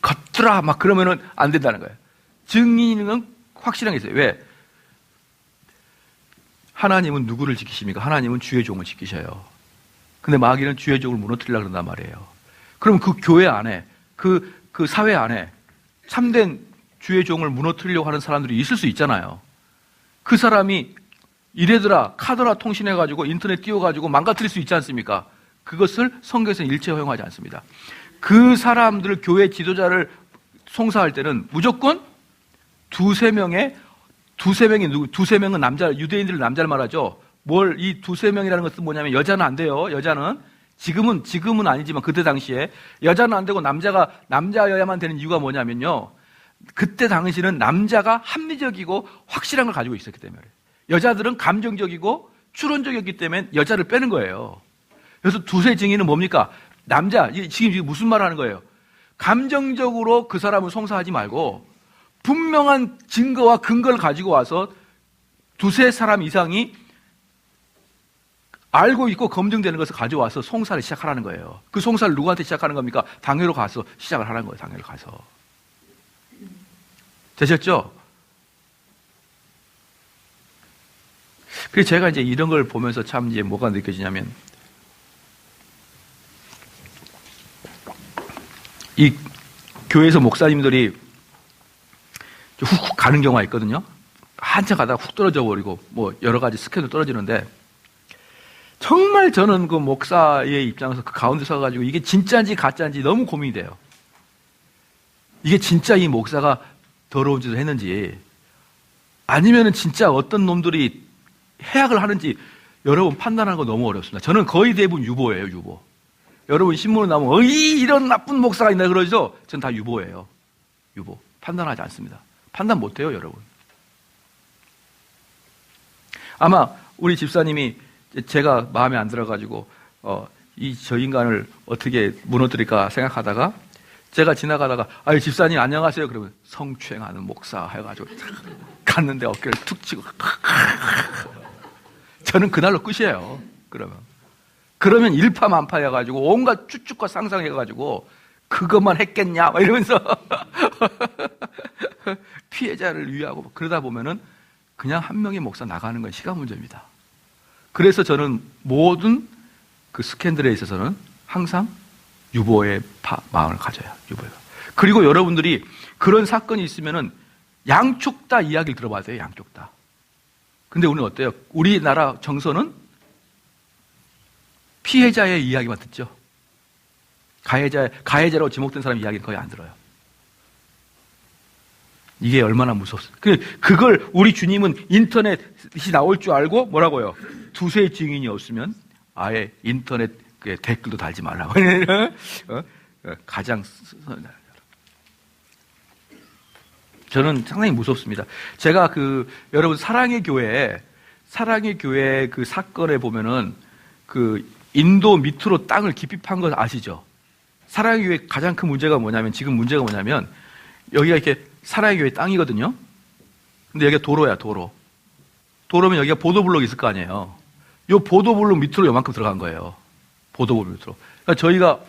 같더라. 막 그러면은 안 된다는 거예요. 증인은 확실한 게 있어요. 왜? 하나님은 누구를 지키십니까? 하나님은 주의 종을 지키셔요. 근데 마귀는 주의 종을 무너뜨리려고 그런단 말이에요. 그럼 그 교회 안에, 그 사회 안에 참된 주의 종을 무너뜨리려고 하는 사람들이 있을 수 있잖아요. 그 사람이 이래더라, 카더라 통신해가지고 인터넷 띄워가지고 망가뜨릴 수 있지 않습니까? 그것을 성경에서는 일체 허용하지 않습니다. 그 사람들, 교회 지도자를 송사할 때는 무조건 두세 명은 유대인들을 남자를 말하죠. 이 두세 명이라는 것은 뭐냐면 여자는 안 돼요. 여자는. 지금은 아니지만 그때 당시에 여자는 안 되고 남자여야만 되는 이유가 뭐냐면요. 그때 당시는 남자가 합리적이고 확실한 걸 가지고 있었기 때문에. 여자들은 감정적이고 추론적이었기 때문에 여자를 빼는 거예요. 그래서 두세 증인은 뭡니까? 지금 무슨 말 하는 거예요? 감정적으로 그 사람을 송사하지 말고 분명한 증거와 근거를 가지고 와서 두세 사람 이상이 알고 있고 검증되는 것을 가져와서 송사를 시작하라는 거예요. 그 송사를 누구한테 시작하는 겁니까? 당회로 가서 시작을 하라는 거예요. 당회로 가서. 되셨죠? 그래서 제가 이제 이런 걸 보면서 참 이제 뭐가 느껴지냐면 이 교회에서 목사님들이 훅 가는 경우가 있거든요. 한참 가다가 훅 떨어져 버리고 뭐 여러 가지 스캔도 떨어지는데 정말 저는 그 목사의 입장에서 그 가운데 서가지고 이게 진짜인지 가짜인지 너무 고민이 돼요. 이게 진짜 이 목사가 더러운 짓을 했는지 아니면은 진짜 어떤 놈들이 해악을 하는지 여러분 판단하는 거 너무 어렵습니다. 저는 거의 대부분 유보예요, 유보. 여러분 신문을 나오면 이런 나쁜 목사가 있나 그러죠? 전 다 유보예요. 유보. 판단하지 않습니다. 판단 못해요, 여러분. 아마 우리 집사님이 제가 마음에 안 들어가지고 저 인간을 어떻게 무너뜨릴까 생각하다가 제가 지나가다가 집사님 안녕하세요 그러면 성추행하는 목사 해가지고 갔는데 어깨를 툭 치고 저는 그날로 끝이에요. 그러면 일파만파해가지고 온갖 추측과 상상해가지고 그것만 했겠냐 막 이러면서 피해자를 위하고 그러다 보면은 그냥 한 명의 목사 나가는 건 시간 문제입니다. 그래서 저는 모든 그 스캔들에 있어서는 항상 유보의 마음을 가져요. 유보요. 그리고 여러분들이 그런 사건이 있으면은 양쪽 다 이야기를 들어봐야 돼요. 양쪽 다. 근데 우리는 어때요? 우리나라 정서는 피해자의 이야기만 듣죠. 가해자로 지목된 사람 이야기는 거의 안 들어요. 이게 얼마나 무섭습니까? 그걸 우리 주님은 인터넷이 나올 줄 알고 뭐라고요? 두세 증인이 없으면 아예 인터넷 댓글도 달지 말라고. 가장 저는 상당히 무섭습니다. 제가 여러분 사랑의 교회 그 사건에 보면은 인도 밑으로 땅을 깊이 판 거 아시죠? 사랑의 교회 가장 큰 문제가 뭐냐면, 지금 문제가 뭐냐면, 여기가 이렇게 사랑의 교회 땅이거든요? 근데 여기가 도로야, 도로면 여기가 보도블록이 있을 거 아니에요? 요 보도블록 밑으로 요만큼 들어간 거예요. 보도블록 밑으로. 그러니까 저희가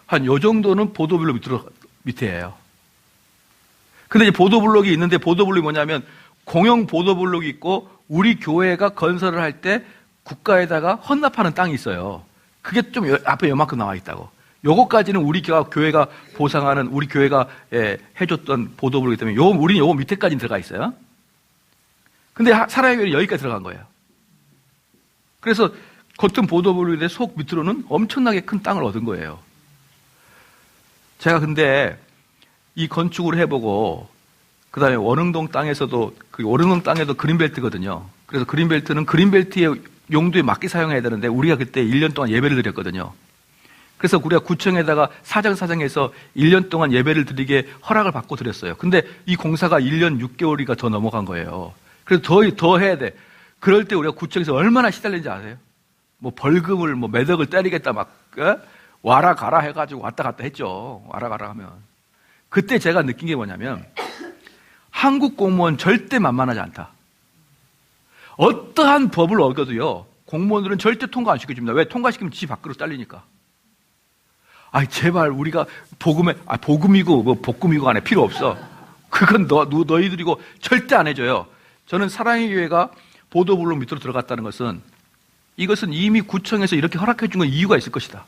한 요 정도는 보도블록 밑에예요. 근데 이제 보도블록이 있는데, 보도블록이 뭐냐면, 공영 보도블록이 있고, 우리 교회가 건설을 할 때 국가에다가 헌납하는 땅이 있어요. 그게 좀 앞에 요만큼 나와 있다고. 요거까지는 우리 교회가 보상하는, 우리 교회가 해줬던 보도블록이기 때문에 우리는 요거 밑에까지 들어가 있어요. 근데 사랑의 교회는 여기까지 들어간 거예요. 그래서 겉은 보도블록인데 속 밑으로는 엄청나게 큰 땅을 얻은 거예요. 제가 근데 이 건축을 해보고, 그 다음에 원흥동 땅에서도, 원흥동 땅에도 그린벨트거든요. 그래서 그린벨트는 그린벨트의 용도에 맞게 사용해야 되는데, 우리가 그때 1년 동안 예배를 드렸거든요. 그래서 우리가 구청에다가 사정해서 1년 동안 예배를 드리게 허락을 받고 드렸어요. 근데 이 공사가 1년 6개월이가 더 넘어간 거예요. 그래서 더 해야 돼. 그럴 때 우리가 구청에서 얼마나 시달리는지 아세요? 뭐 벌금을, 매덕을 때리겠다 와라 가라 해가지고 왔다 갔다 했죠. 와라 가라 하면. 그때 제가 느낀 게 뭐냐면, 한국 공무원 절대 만만하지 않다. 어떠한 법을 어겨도요, 공무원들은 절대 통과 안 시켜줍니다. 왜? 통과시키면 지 밖으로 잘리니까. 제발 우리가 복음이고 복금이고 간에 필요 없어. 그건 너희들이고 절대 안 해줘요. 저는 사랑의 교회가 보도블록 밑으로 들어갔다는 것은, 이것은 이미 구청에서 이렇게 허락해 준 건 이유가 있을 것이다.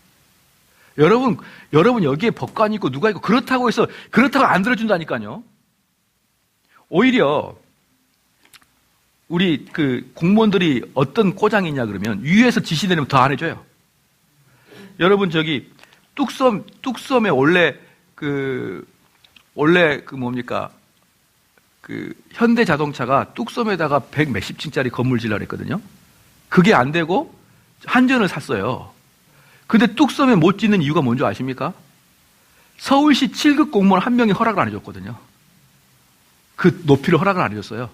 여러분 여기에 법관이 있고 누가 있고 그렇다고 안 들어준다니까요. 오히려 우리 공무원들이 어떤 꼬장이냐 그러면, 위에서 지시 내리면 더 안 해줘요. 여러분 뚝섬에 원래 현대자동차가 뚝섬에다가 100 몇십 층짜리 건물 지으려고 했거든요. 그게 안 되고 한전을 샀어요. 근데 뚝섬에 못 짓는 이유가 뭔지 아십니까? 서울시 7급 공무원 한 명이 허락을 안 해줬거든요. 그 높이를 허락을 안 해줬어요.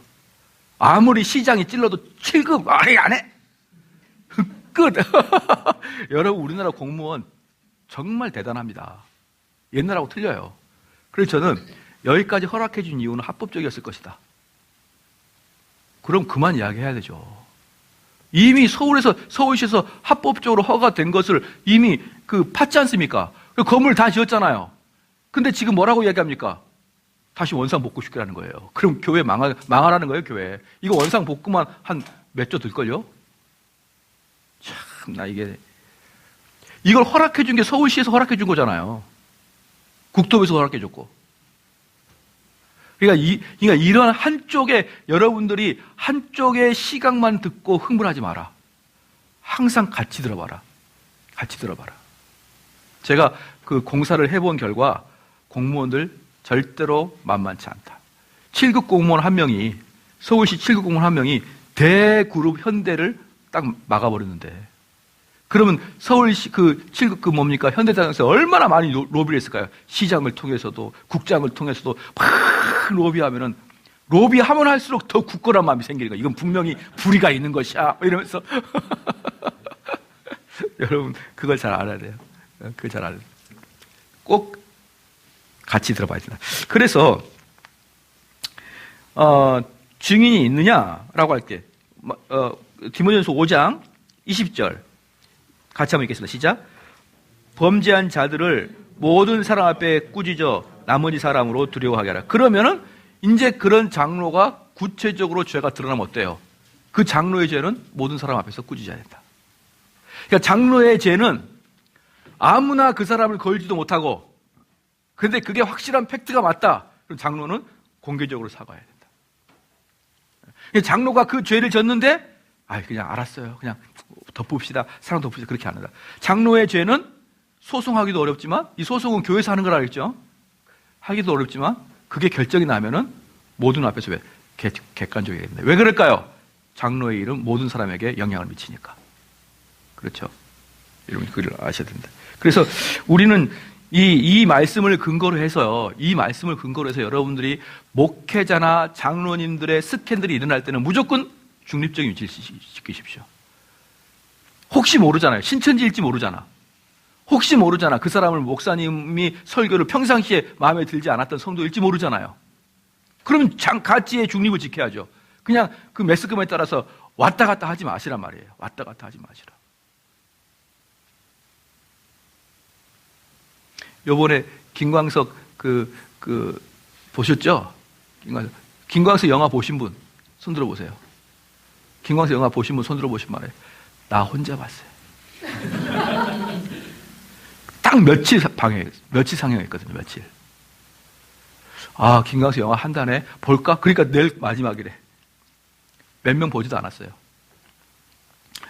아무리 시장이 찔러도 7급 안 해. 끝. 여러분, 우리나라 공무원 정말 대단합니다. 옛날하고 틀려요. 그래서 저는 여기까지 허락해 준 이유는 합법적이었을 것이다. 그럼 그만 이야기해야 되죠. 이미 서울시에서 합법적으로 허가된 것을 이미 팠지 않습니까? 건물 다 지었잖아요. 근데 지금 뭐라고 이야기합니까? 다시 원상복구시키라는 거예요. 그럼 교회 망하라는 거예요, 교회. 이거 원상복구만 한 몇 조 들걸요? 참나, 이걸 허락해 준 게 서울시에서 허락해 준 거잖아요. 국토부에서 허락해 줬고. 그러니까 이런 여러분들이 한쪽의 시각만 듣고 흥분하지 마라. 항상 같이 들어봐라. 제가 공사를 해본 결과 공무원들 절대로 만만치 않다. 7급 공무원 한 명이, 서울시 7급 공무원 한 명이 대그룹 현대를 딱 막아버렸는데, 그러면 서울시 7급 현대자동차에서 얼마나 많이 로비를 했을까요? 시장을 통해서도, 국장을 통해서도 막 로비하면은, 로비하면 할수록 더 굳건한 마음이 생기는 거예요. 이건 분명히 불의가 있는 것이야. 이러면서. 여러분, 그걸 잘 알아야 돼요. 그걸 잘 알아야 돼요. 꼭 같이 들어봐야 된다. 그래서, 증인이 있느냐라고 할 때, 디모데전서 5장 20절. 같이 한번 읽겠습니다. 시작. 범죄한 자들을 모든 사람 앞에 꾸짖어 나머지 사람으로 두려워하게 하라. 그러면은 이제 그런 장로가 구체적으로 죄가 드러나면 어때요? 그 장로의 죄는 모든 사람 앞에서 꾸짖어야 된다. 그러니까 장로의 죄는 아무나 그 사람을 걸지도 못하고, 근데 그게 확실한 팩트가 맞다. 그럼 장로는 공개적으로 사과해야 된다. 장로가 그 죄를 졌는데 그냥 알았어요. 그냥 덮읍시다. 사랑 덮읍시다. 그렇게 안 한다. 장로의 죄는 소송하기도 어렵지만, 이 소송은 교회에서 하는 거라 그랬죠. 하기도 어렵지만, 그게 결정이 나면은 모든 앞에서 왜 객관적이게 됩니다. 왜 그럴까요? 장로의 일은 모든 사람에게 영향을 미치니까. 그렇죠. 여러분 그걸 아셔야 된다. 그래서 우리는 이 말씀을 근거로 해서요. 이 말씀을 근거로 해서 여러분들이 목회자나 장로님들의 스캔들이 일어날 때는 무조건 중립적인 위치를 지키십시오. 혹시 모르잖아요. 신천지일지 모르잖아. 혹시 모르잖아. 그 사람을 목사님이 설교를 평상시에 마음에 들지 않았던 성도일지 모르잖아요. 그러면 가치의 중립을 지켜야죠. 그냥 그 매스컴에 따라서 왔다 갔다 하지 마시란 말이에요. 왔다 갔다 하지 마시라. 요번에 김광석 보셨죠? 김광석 영화 보신 분 손들어 보세요. 김광석 영화 보신 분 손들어 보신 말에 나 혼자 봤어요. 딱 며칠 상영했거든요. 며칠. 김광석 영화 한 달에 볼까? 그러니까 내일 마지막이래. 몇 명 보지도 않았어요.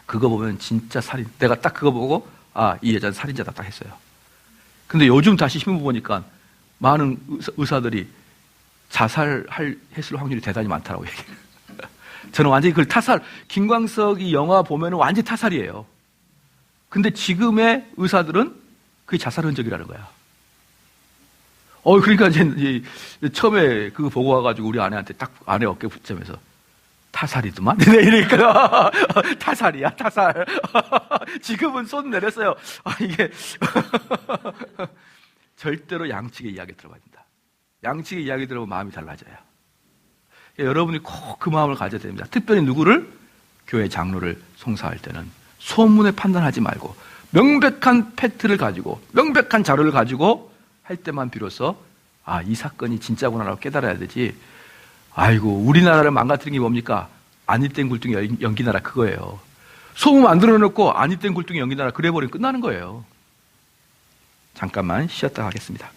그거 보면 진짜 살인. 내가 딱 그거 보고 이 여자는 살인자다 딱 했어요. 근데 요즘 다시 신문 보니까 많은 의사들이 자살했을 확률이 대단히 많다라고 얘기해요. 저는 완전히 그걸 김광석이 영화 보면은 완전히 타살이에요. 근데 지금의 의사들은 그게 자살 흔적이라는 거야. 그러니까 이제 처음에 그거 보고 와가지고 우리 아내한테 딱 아내 어깨 붙자면서 타살이더만? 이러니까 타살이야, 타살. 지금은 손 내렸어요. 이게 절대로 양측의 이야기 들어봐야 된다. 양측의 이야기 들어보면 마음이 달라져요. 여러분이 꼭 그 마음을 가져야 됩니다. 특별히 누구를? 교회 장로를 송사할 때는 소문에 판단하지 말고 명백한 팩트를 가지고 명백한 자료를 가지고 할 때만 비로소 이 사건이 진짜구나라고 깨달아야 되지. 우리나라를 망가뜨린 게 뭡니까? 아니 땐 굴뚝이 연기나라 그거예요. 소문 안 들어놓고 아니 땐 굴뚝이 연기나라 그래버리면 끝나는 거예요. 잠깐만 쉬었다 가겠습니다.